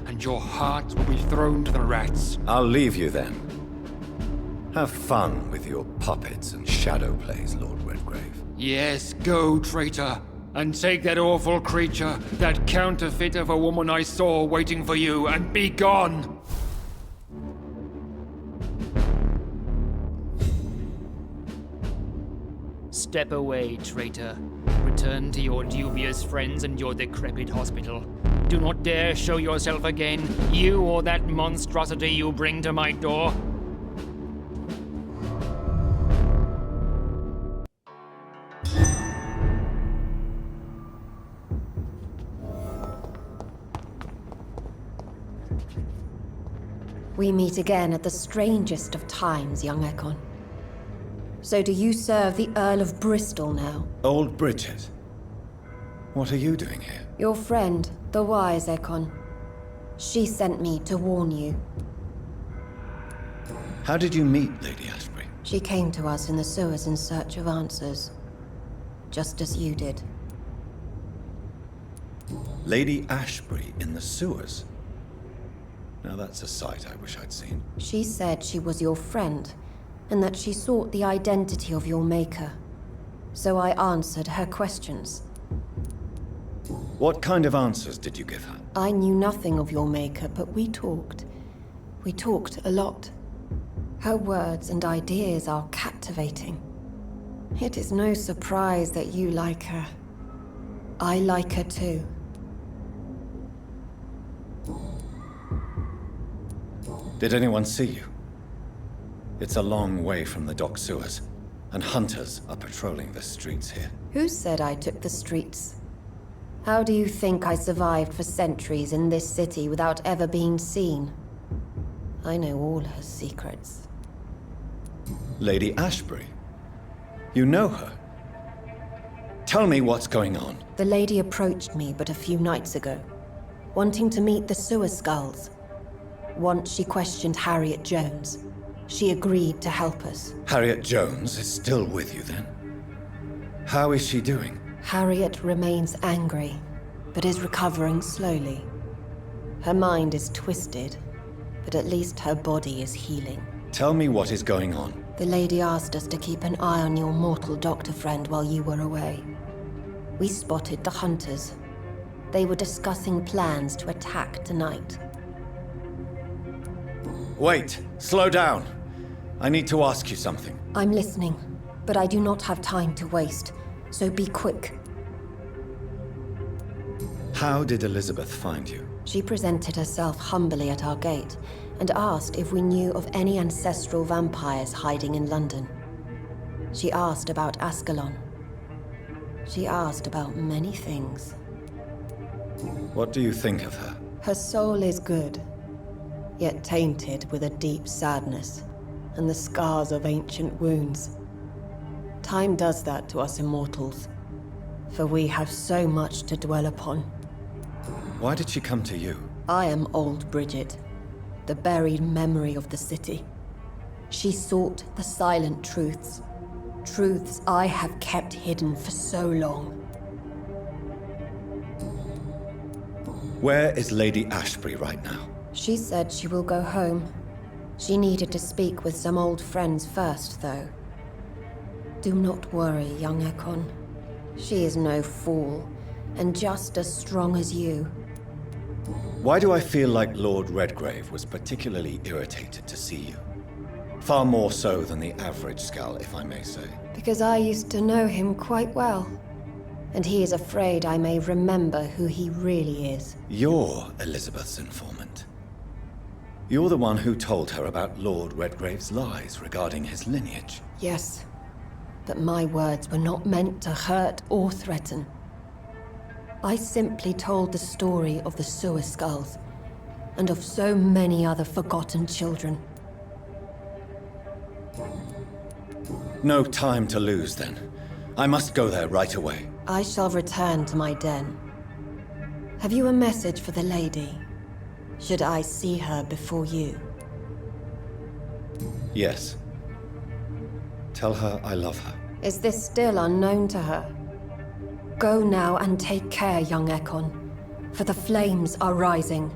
and your heart will be thrown to the rats. I'll leave you then. Have fun with your puppets and shadow plays, Lord Redgrave. Yes, go, traitor, and take that awful creature, that counterfeit of a woman I saw waiting for you, and be gone! Step away, traitor. Return to your dubious friends and your decrepit hospital. Do not dare show yourself again, you or that monstrosity you bring to my door. We meet again at the strangest of times, young Ekon. So do you serve the Earl of Bristol now? Old Bridget. What are you doing here? Your friend, the wise Ekon. She sent me to warn you. How did you meet Lady Ashbury? She came to us in the sewers in search of answers. Just as you did. Lady Ashbury in the sewers? Now that's a sight I wish I'd seen. She said she was your friend, and that she sought the identity of your maker. So I answered her questions. What kind of answers did you give her? I knew nothing of your maker, but we talked. We talked a lot. Her words and ideas are captivating. It is no surprise that you like her. I like her too. Did anyone see you? It's a long way from the dock sewers, and hunters are patrolling the streets here. Who said I took the streets? How do you think I survived for centuries in this city without ever being seen? I know all her secrets. Lady Ashbury? You know her? Tell me what's going on. The lady approached me but a few nights ago, wanting to meet the sewer skulls. Once she questioned Harriet Jones. She agreed to help us. Harriet Jones is still with you then? How is she doing? Harriet remains angry, but is recovering slowly. Her mind is twisted, but at least her body is healing. Tell me what is going on. The lady asked us to keep an eye on your mortal doctor friend while you were away. We spotted the hunters. They were discussing plans to attack tonight. Wait, slow down. I need to ask you something. I'm listening, but I do not have time to waste, so be quick. How did Elizabeth find you? She presented herself humbly at our gate and asked if we knew of any ancestral vampires hiding in London. She asked about Ascalon. She asked about many things. What do you think of her? Her soul is good, yet tainted with a deep sadness and the scars of ancient wounds. Time does that to us immortals, for we have so much to dwell upon. Why did she come to you? I am old Bridget, the buried memory of the city. She sought the silent truths, truths I have kept hidden for so long. Where is Lady Ashbury right now? She said she will go home. She needed to speak with some old friends first, though. Do not worry, young Ekon. She is no fool, and just as strong as you. Why do I feel like Lord Redgrave was particularly irritated to see you? Far more so than the average Skull, if I may say. Because I used to know him quite well. And he is afraid I may remember who he really is. You're Elizabeth's informant. You're the one who told her about Lord Redgrave's lies regarding his lineage. Yes, but my words were not meant to hurt or threaten. I simply told the story of the Sewer Skulls, and of so many other forgotten children. No time to lose, then. I must go there right away. I shall return to my den. Have you a message for the lady? Should I see her before you? Yes. Tell her I love her. Is this still unknown to her? Go now and take care, young Ekon, for the flames are rising.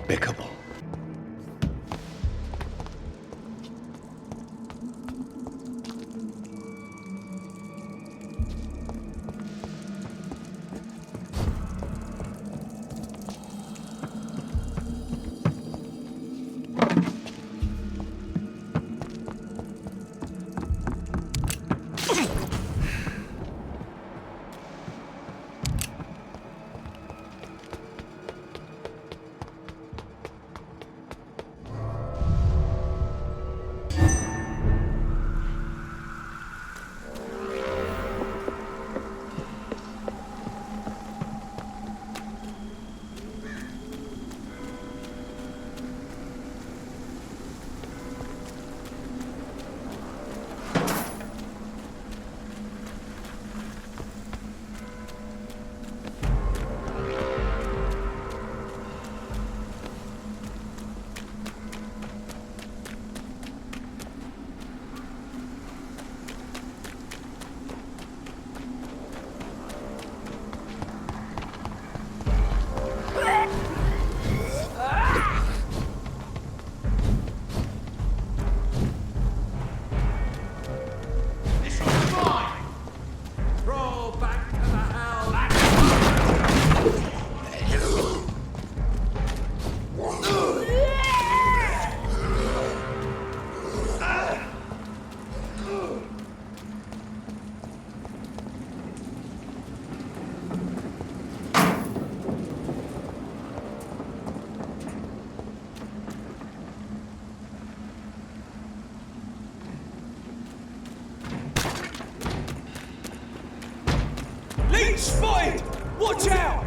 despicable. Spotted! Watch out!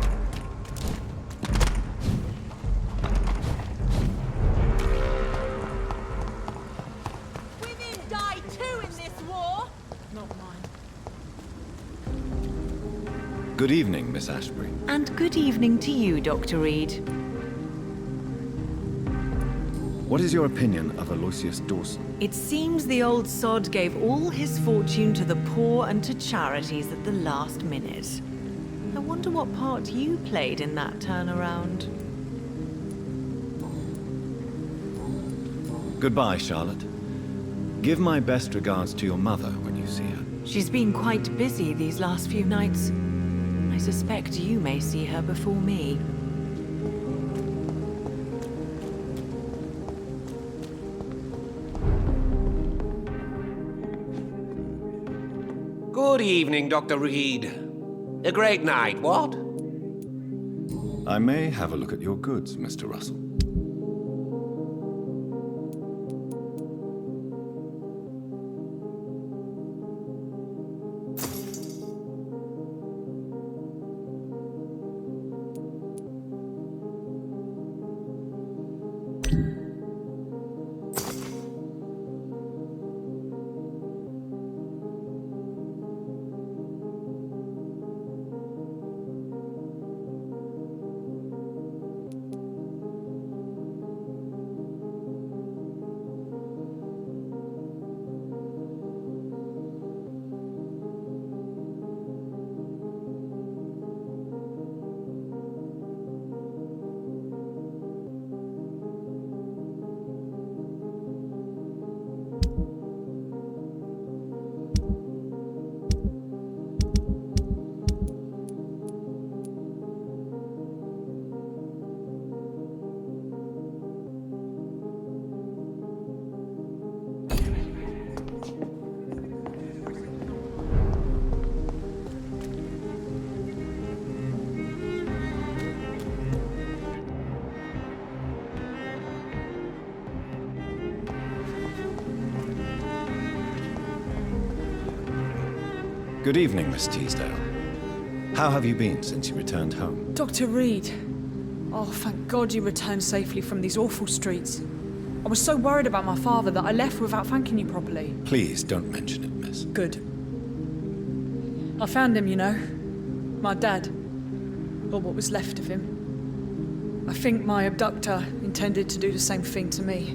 Women die too in this war! Not mine. Good evening, Miss Ashbury. And good evening to you, Dr. Reid. What is your opinion of Aloysius Dawson? It seems the old sod gave all his fortune to the poor and to charities at the last minute. I wonder what part you played in that turnaround. Goodbye, Charlotte. Give my best regards to your mother when you see her. She's been quite busy these last few nights. I suspect you may see her before me. Good evening, Dr. Reid. A great night, what? I may have a look at your goods, Mr. Russell. Good evening, Miss Teasdale. How have you been since you returned home? Dr. Reid. Oh, thank God you returned safely from these awful streets. I was so worried about my father that I left without thanking you properly. Please don't mention it, miss. Good. I found him, you know. My dad. Or what was left of him. I think my abductor intended to do the same thing to me.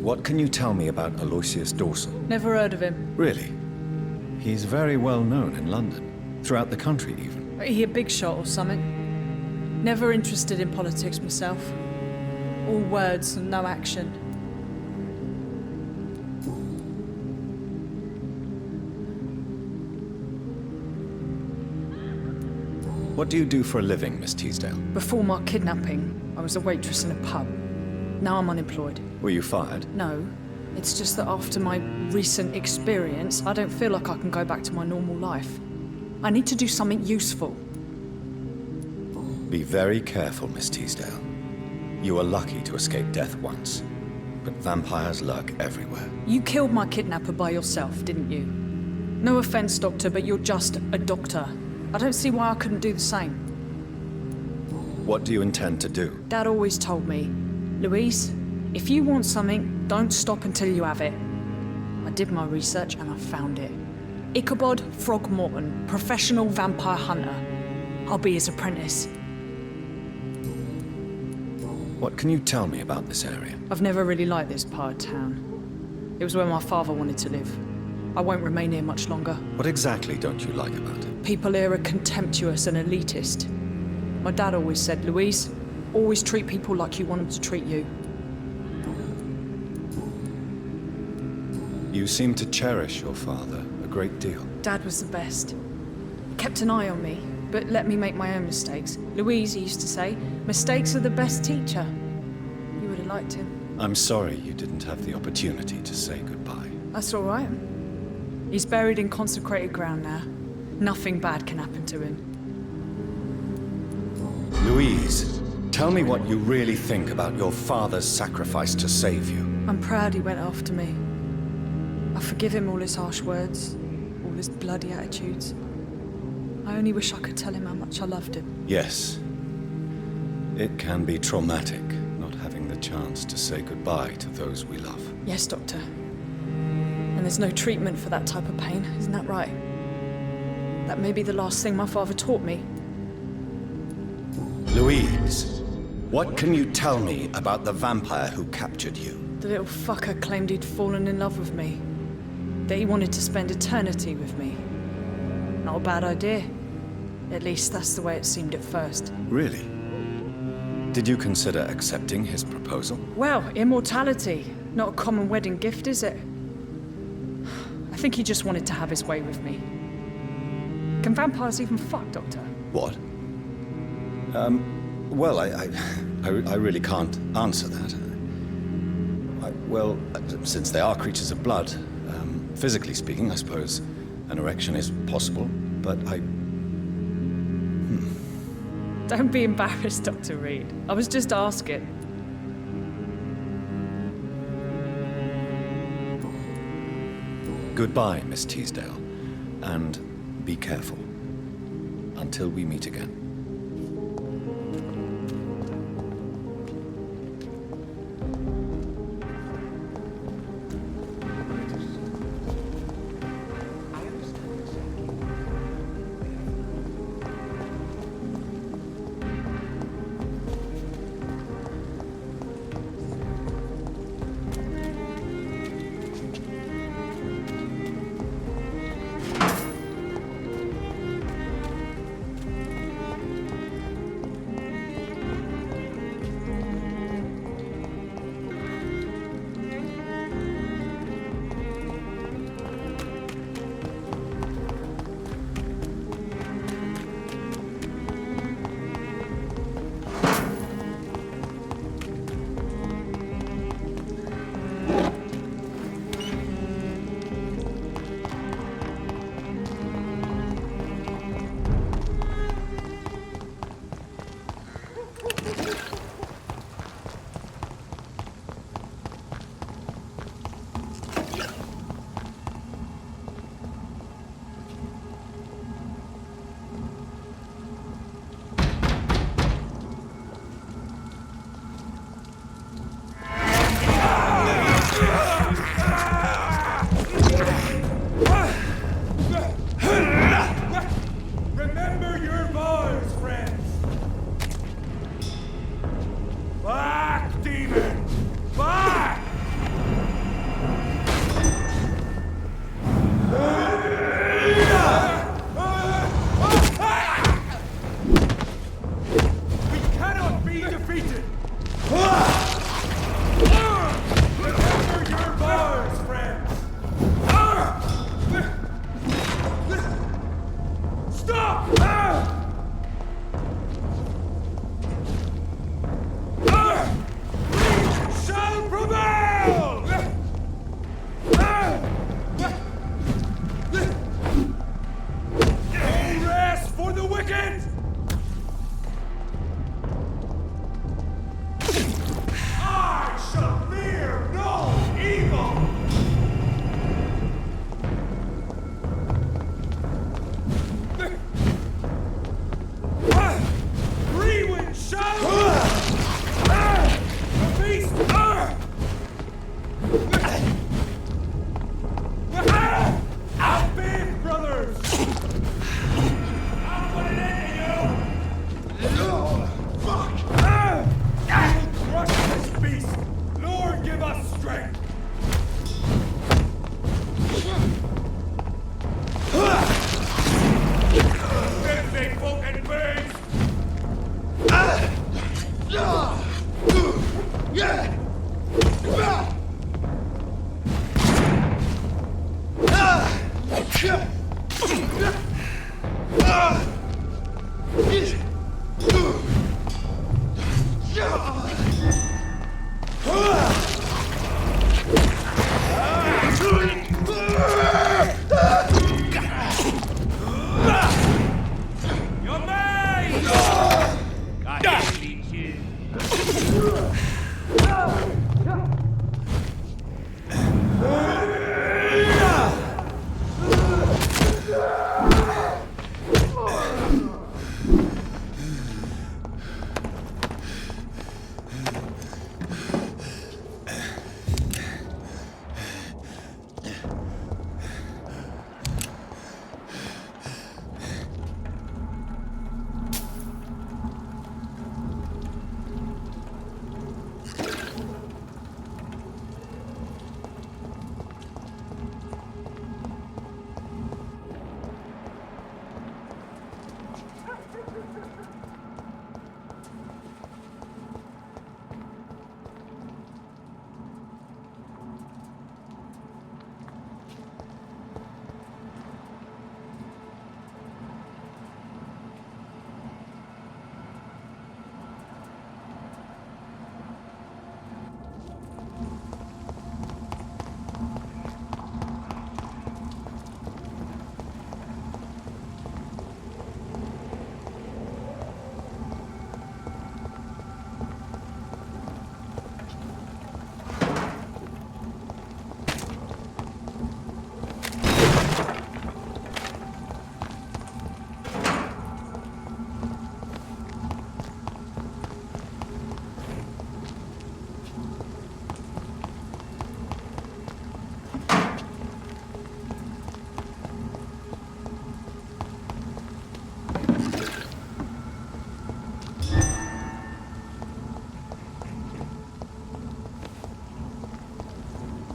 What can you tell me about Aloysius Dawson? Never heard of him. Really? He's very well known in London. Throughout the country, even. He a big shot or something? Never interested in politics myself. All words and no action. What do you do for a living, Miss Teasdale? Before my kidnapping, I was a waitress in a pub. Now I'm unemployed. Were you fired? No. It's just that after my recent experience, I don't feel like I can go back to my normal life. I need to do something useful. Be very careful, Miss Teasdale. You were lucky to escape death once, but vampires lurk everywhere. You killed my kidnapper by yourself, didn't you? No offense, Doctor, but you're just a doctor. I don't see why I couldn't do the same. What do you intend to do? Dad always told me, Louise, if you want something, don't stop until you have it. I did my research and I found it. Ichabod Throgmorton, professional vampire hunter. I'll be his apprentice. What can you tell me about this area? I've never really liked this part of town. It was where my father wanted to live. I won't remain here much longer. What exactly don't you like about it? People here are contemptuous and elitist. My dad always said, Louise, always treat people like you want them to treat you. You seem to cherish your father a great deal. Dad was the best. He kept an eye on me, but let me make my own mistakes. Louise, he used to say, mistakes are the best teacher. You would have liked him. I'm sorry you didn't have the opportunity to say goodbye. That's all right. He's buried in consecrated ground now. Nothing bad can happen to him. Louise, tell me what you really think about your father's sacrifice to save you. I'm proud he went after me. I forgive him all his harsh words, all his bloody attitudes. I only wish I could tell him how much I loved him. Yes. It can be traumatic, not having the chance to say goodbye to those we love. Yes, Doctor. And there's no treatment for that type of pain, isn't that right? That may be the last thing my father taught me. Louise, what can you tell me about the vampire who captured you? The little fucker claimed he'd fallen in love with me. That he wanted to spend eternity with me. Not a bad idea. At least that's the way it seemed at first. Really? Did you consider accepting his proposal? Well, immortality. Not a common wedding gift, is it? I think he just wanted to have his way with me. Can vampires even fuck, Doctor? What? Well, I really can't answer that. Well, since they are creatures of blood, physically speaking, I suppose an erection is possible, but Don't be embarrassed, Dr. Reid. I was just asking. Goodbye, Miss Teasdale, and be careful. Until we meet again.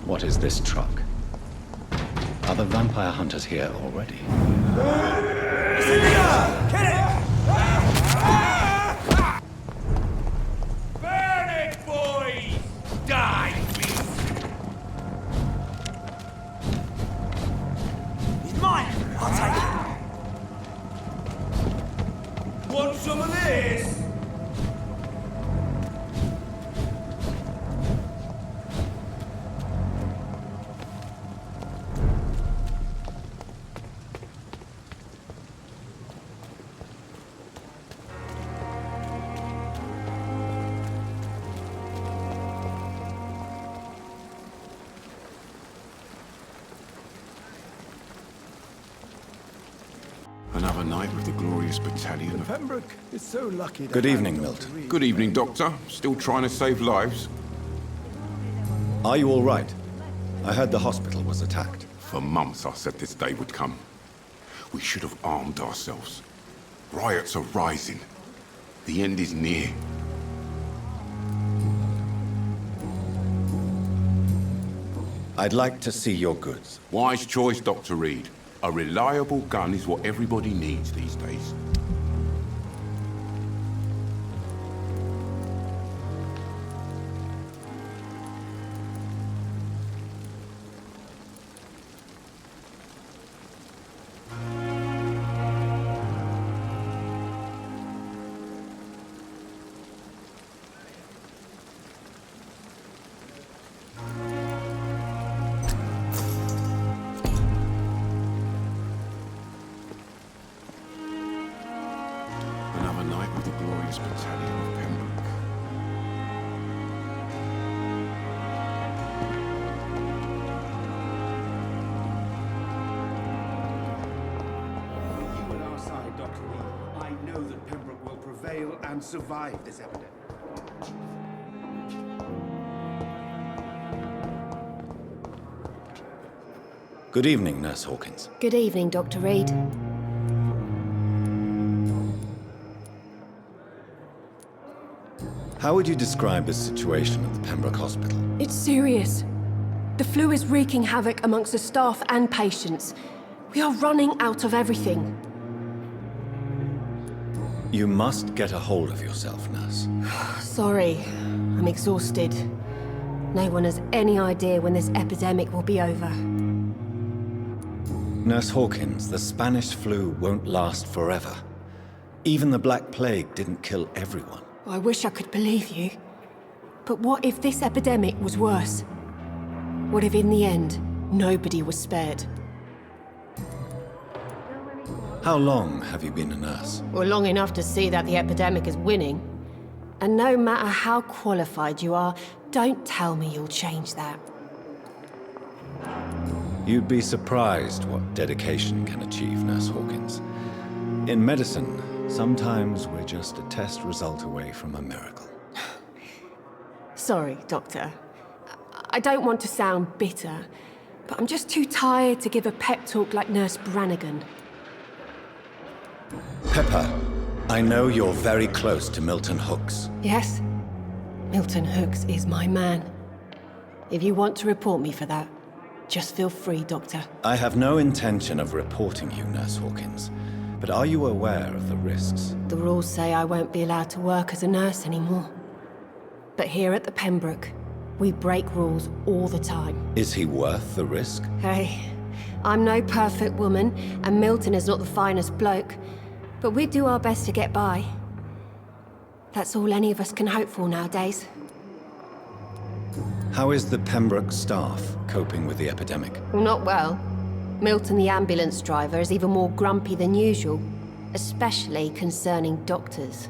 What is this truck? Are the vampire hunters here already? It's in the air! Get it! Burn it, boys! Die, beast! It's mine! I'll take it! Want some of this? Another night with the glorious battalion of... Pembroke is so lucky to Good have evening, Dr. Milton. Reid. Good evening, Doctor. Still trying to save lives? Are you all right? I heard the hospital was attacked. For months I said this day would come. We should have armed ourselves. Riots are rising. The end is near. I'd like to see your goods. Wise choice, Dr. Reid. A reliable gun is what everybody needs these days. Another night with the glorious battalion of Pembroke. You at our side, Dr. Reid. I know that Pembroke will prevail and survive this epidemic. Good evening, Nurse Hawkins. Good evening, Dr. Reid. How would you describe the situation at the Pembroke Hospital? It's serious. The flu is wreaking havoc amongst the staff and patients. We are running out of everything. You must get a hold of yourself, Nurse. Sorry. I'm exhausted. No one has any idea when this epidemic will be over. Nurse Hawkins, the Spanish flu won't last forever. Even the Black Plague didn't kill everyone. I wish I could believe you. But what if this epidemic was worse? What if in the end, nobody was spared? How long have you been a nurse? Well, long enough to see that the epidemic is winning. And no matter how qualified you are, don't tell me you'll change that. You'd be surprised what dedication can achieve, Nurse Hawkins. In medicine, sometimes we're just a test result away from a miracle. Sorry, Doctor. I don't want to sound bitter, but I'm just too tired to give a pep talk like Nurse Brannigan. Pepper, I know you're very close to Milton Hooks. Yes? Milton Hooks is my man. If you want to report me for that, just feel free, Doctor. I have no intention of reporting you, Nurse Hawkins. But are you aware of the risks? The rules say I won't be allowed to work as a nurse anymore. But here at the Pembroke, we break rules all the time. Is he worth the risk? Hey, I'm no perfect woman, and Milton is not the finest bloke. But we do our best to get by. That's all any of us can hope for nowadays. How is the Pembroke staff coping with the epidemic? Well, not well. Milton, the ambulance driver, is even more grumpy than usual, especially concerning doctors.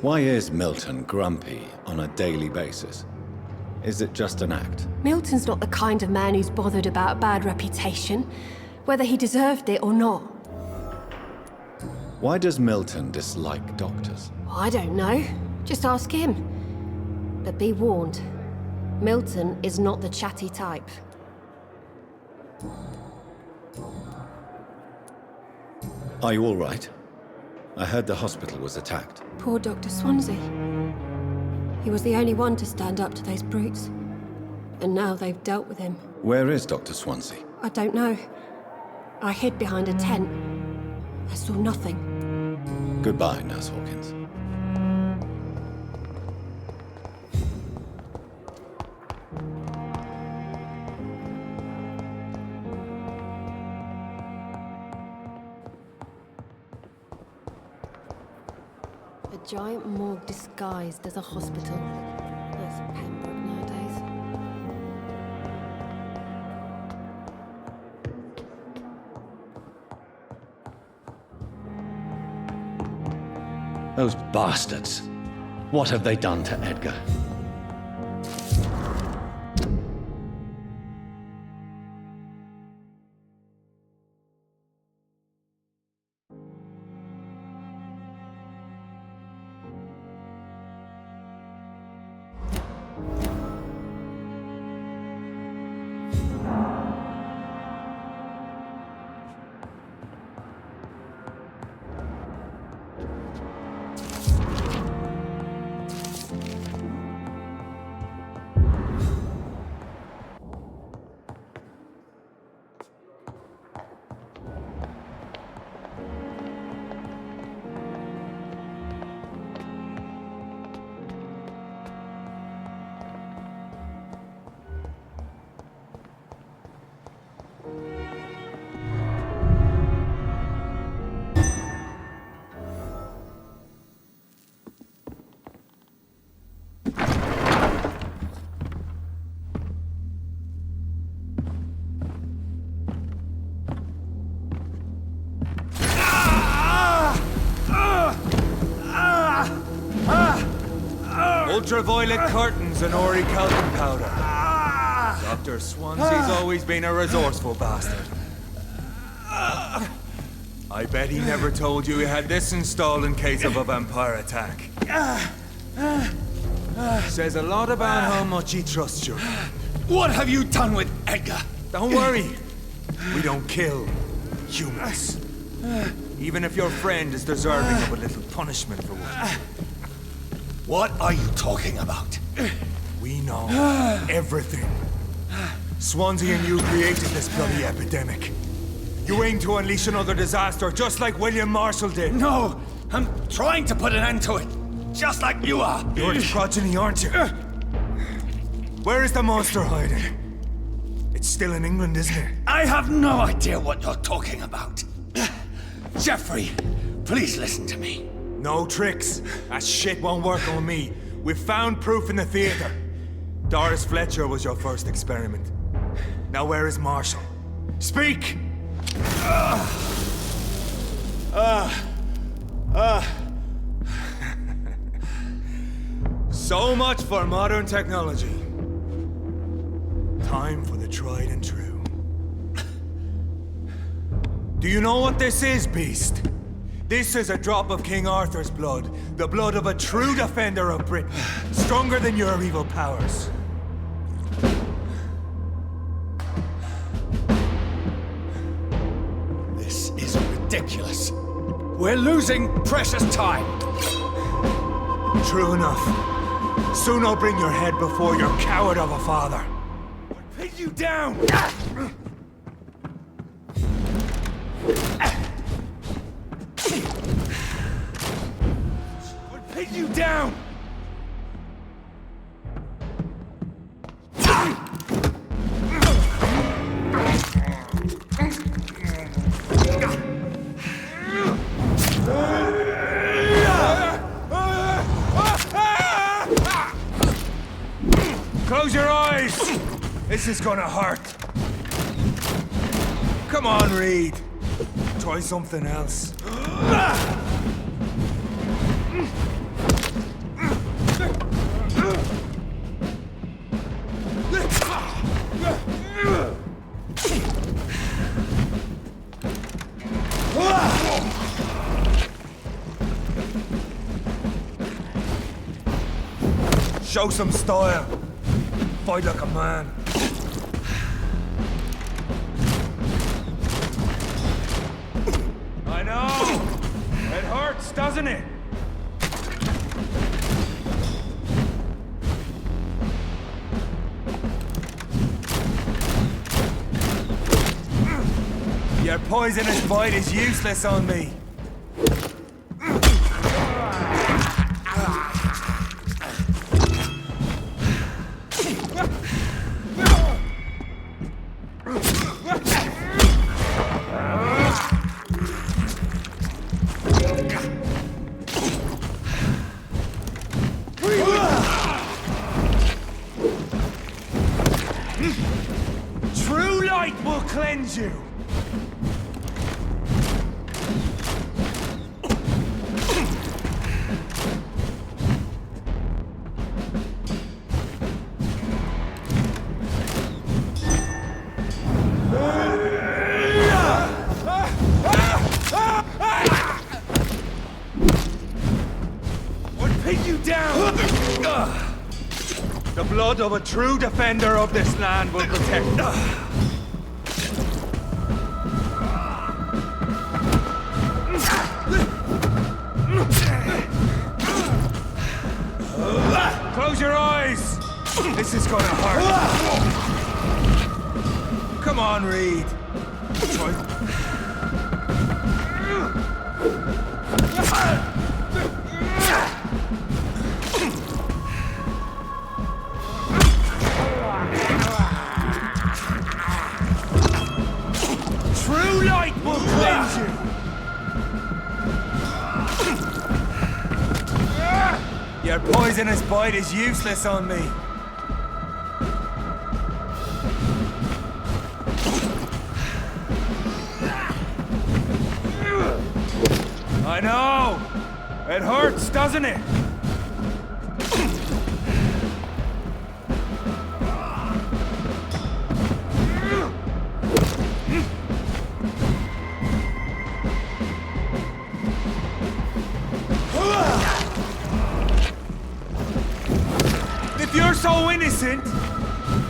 Why is Milton grumpy on a daily basis? Is it just an act? Milton's not the kind of man who's bothered about a bad reputation, whether he deserved it or not. Why does Milton dislike doctors? I don't know. Just ask him. But be warned, Milton is not the chatty type. Are you all right? I heard the hospital was attacked. Poor Dr. Swansea. He was the only one to stand up to those brutes. And now they've dealt with him. Where is Dr. Swansea? I don't know. I hid behind a tent. I saw nothing. Goodbye, Nurse Hawkins. A giant morgue disguised as a hospital. That's Pembroke nowadays. Those bastards. What have they done to Edgar? Ultraviolet curtains and orichalcum powder. Dr. Swansea's always been a resourceful bastard. I bet he never told you he had this installed in case of a vampire attack. Says a lot about how much he trusts you. What have you done with Edgar? Don't worry. We don't kill humans. Even if your friend is deserving of a little punishment for what. What are you talking about? We know everything. Swansea and you created this bloody epidemic. You aim to unleash another disaster, just like William Marshall did. No! I'm trying to put an end to it. just like you are. You're its progeny, aren't you? Where is the monster hiding? It's still in England, isn't it? I have no idea what you're talking about. Jeffrey, please listen to me. No tricks. That shit won't work on me. We've found proof in the theater. Doris Fletcher was your first experiment. Now where is Marshall? Speak! So much for modern technology. Time for the tried and true. Do you know what this is, Beast? This is a drop of King Arthur's blood. The blood of a true defender of Britain. Stronger than your evil powers. This is ridiculous. We're losing precious time. True enough. Soon I'll bring your head before your coward of a father. Pin you down! Pin you down! Close your eyes! This is gonna hurt. Come on, Reid. Try something else. Show some style. Fight like a man. I know! It hurts, doesn't it? Your poisonous bite is useless on me. True light will cleanse you. Pin you down! The blood of a true defender of this land will protect. Close your eyes! This is gonna hurt. Come on, Reid. True light will cleanse you! Your poisonous bite is useless on me. I know! It hurts, doesn't it? If you're so innocent,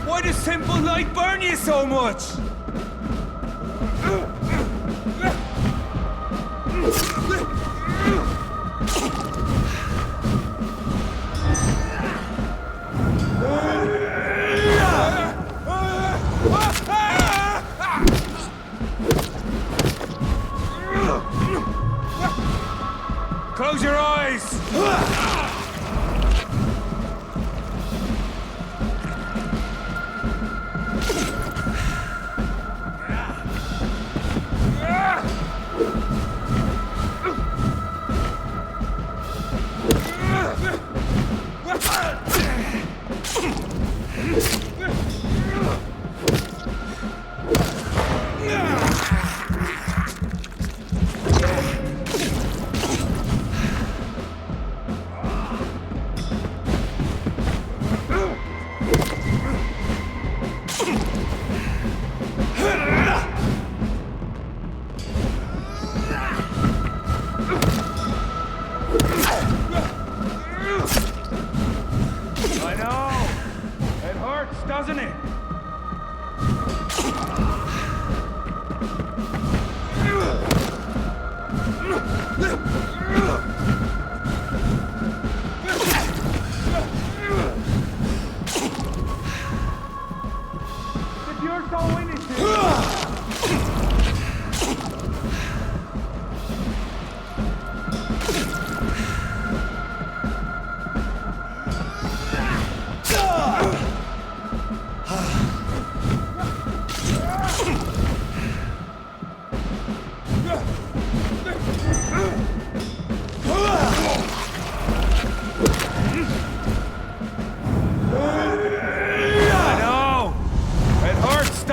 why does simple light burn you so much? Close your eyes!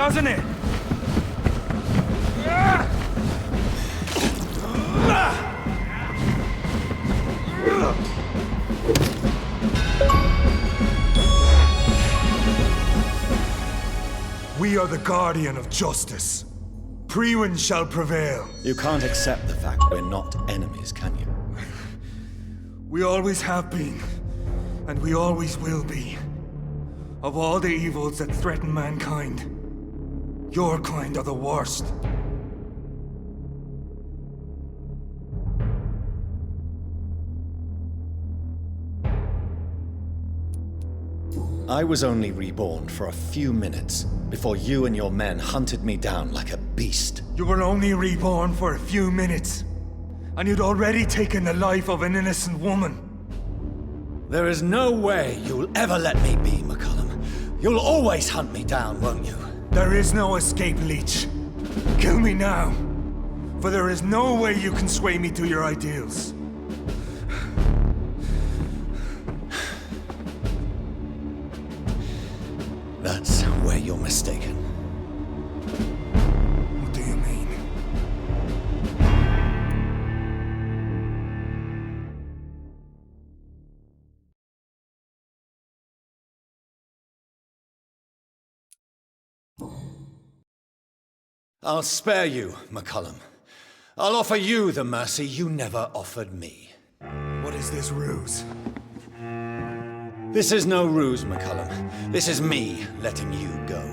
doesn't it? We are the guardian of justice. Priwen shall prevail. You can't accept the fact we're not enemies, can you? We always have been, and we always will be. Of all the evils that threaten mankind, your kind are the worst. I was only reborn for a few minutes before you and your men hunted me down like a beast. You were only reborn for a few minutes, and you'd already taken the life of an innocent woman. There is no way you'll ever let me be, McCullum. You'll always hunt me down, won't you? There is no escape, Leech. Kill me now, for there is no way you can sway me to your ideals. That's where you're mistaken. What do you mean? I'll spare you, McCullum. I'll offer you the mercy you never offered me. What is this ruse? This is no ruse, McCullum. This is me letting you go.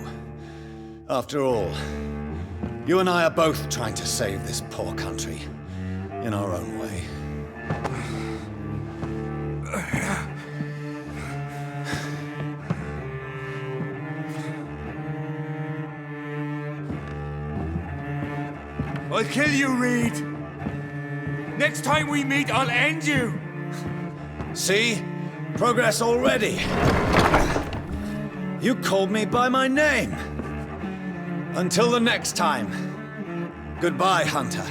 After all, you and I are both trying to save this poor country in our own way. I'll kill you, Reid. Next time we meet, I'll end you. See? Progress already. You called me by my name. Until the next time. Goodbye, Hunter.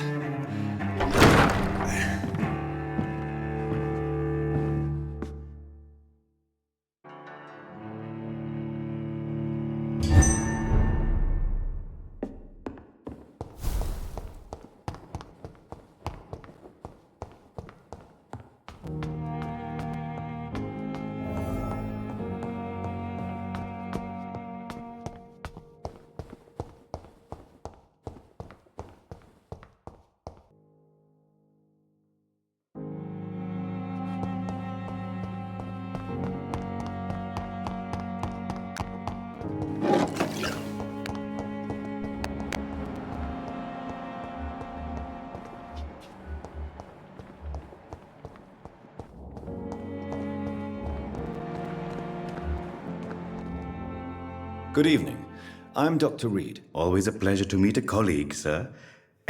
Good evening. I'm Dr. Reid. Always a pleasure to meet a colleague, sir.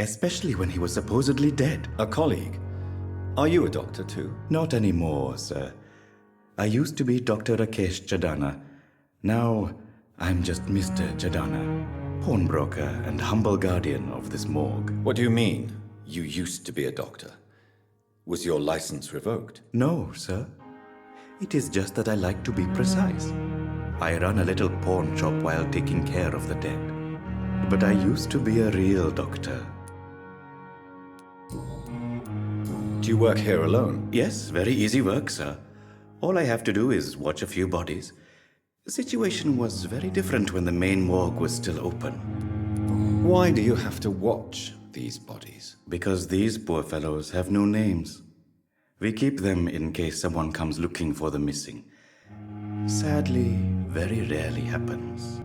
Especially when he was supposedly dead. A colleague? Are you a doctor too? Not anymore, sir. I used to be Dr. Rakesh Chadana. Now, I'm just Mr. Chadana, pawnbroker and humble guardian of this morgue. What do you mean, you used to be a doctor? Was your license revoked? No, sir. It is just that I like to be precise. I run a little pawn shop while taking care of the dead. But I used to be a real doctor. Do you work here alone? Yes, very easy work, sir. All I have to do is watch a few bodies. The situation was very different when the main morgue was still open. Why do you have to watch these bodies? Because these poor fellows have no names. We keep them in case someone comes looking for the missing. Sadly, very rarely happens.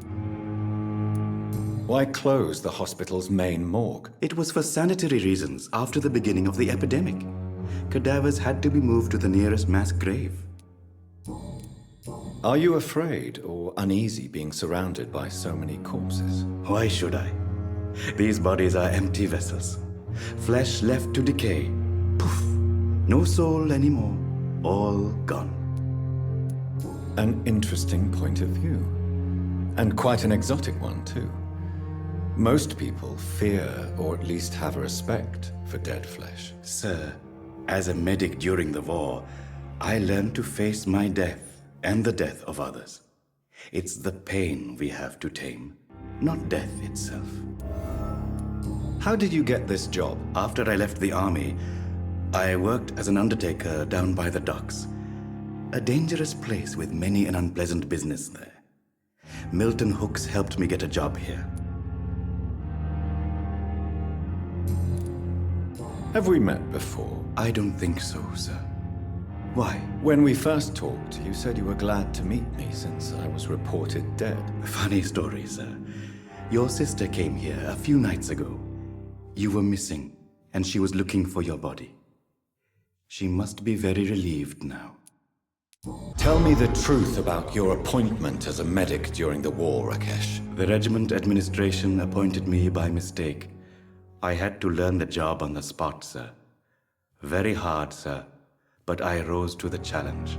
Why close the hospital's main morgue? It was for sanitary reasons after the beginning of the epidemic. Cadavers had to be moved to the nearest mass grave. Are you afraid or uneasy being surrounded by so many corpses? Why should I? These bodies are empty vessels. Flesh left to decay. Poof! No soul anymore. All gone. An interesting point of view. And quite an exotic one, too. Most people fear, or at least have a respect, for dead flesh. Sir, as a medic during the war, I learned to face my death and the death of others. It's the pain we have to tame. not death itself. How did you get this job? After I left the army, I worked as an undertaker down by the docks. A dangerous place with many an unpleasant business there. Milton Hooks helped me get a job here. Have we met before? I don't think so, sir. Why? When we first talked, you said you were glad to meet me since I was reported dead. Funny story, sir. Your sister came here a few nights ago. You were missing, and she was looking for your body. She must be very relieved now. Tell me the truth about your appointment as a medic during the war, Rakesh. The regiment administration appointed me by mistake. I had to learn the job on the spot, sir. Very hard, sir, but I rose to the challenge.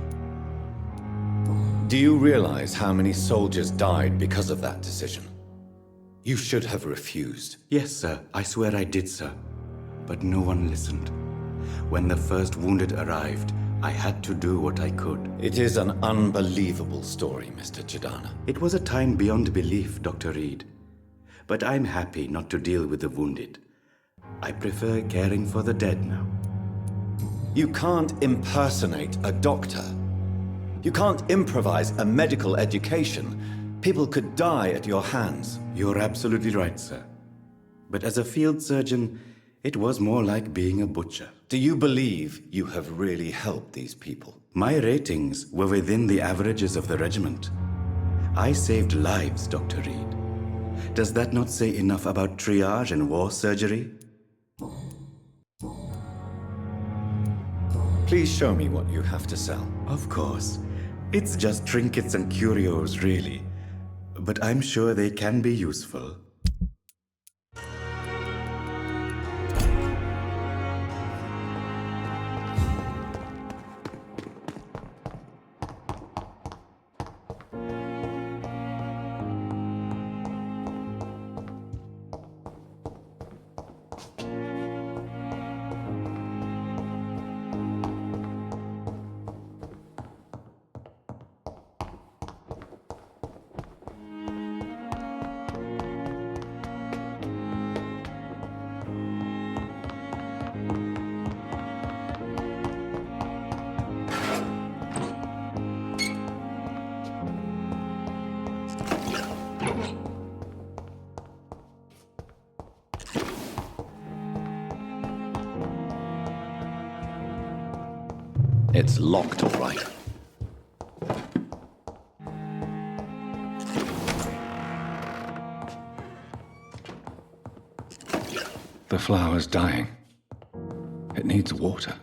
Do you realize how many soldiers died because of that decision? You should have refused. Yes, sir. I swear I did, sir. But no one listened. When the first wounded arrived, I had to do what I could. It is an unbelievable story, Mr. Chidana. It was a time beyond belief, Dr. Reid. But I'm happy not to deal with the wounded. I prefer caring for the dead now. You can't impersonate a doctor. You can't improvise a medical education. People could die at your hands. You're absolutely right, sir. But as a field surgeon, it was more like being a butcher. Do you believe you have really helped these people? My ratings were within the averages of the regiment. I saved lives, Dr. Reid. Does that not say enough about triage and war surgery? Please show me what you have to sell. Of course. It's just trinkets and curios, really. But I'm sure they can be useful. It's locked, all right. The flower's dying. It needs water.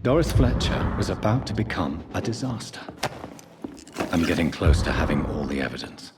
Doris Fletcher was about to become a disaster. I'm getting close to having all the evidence.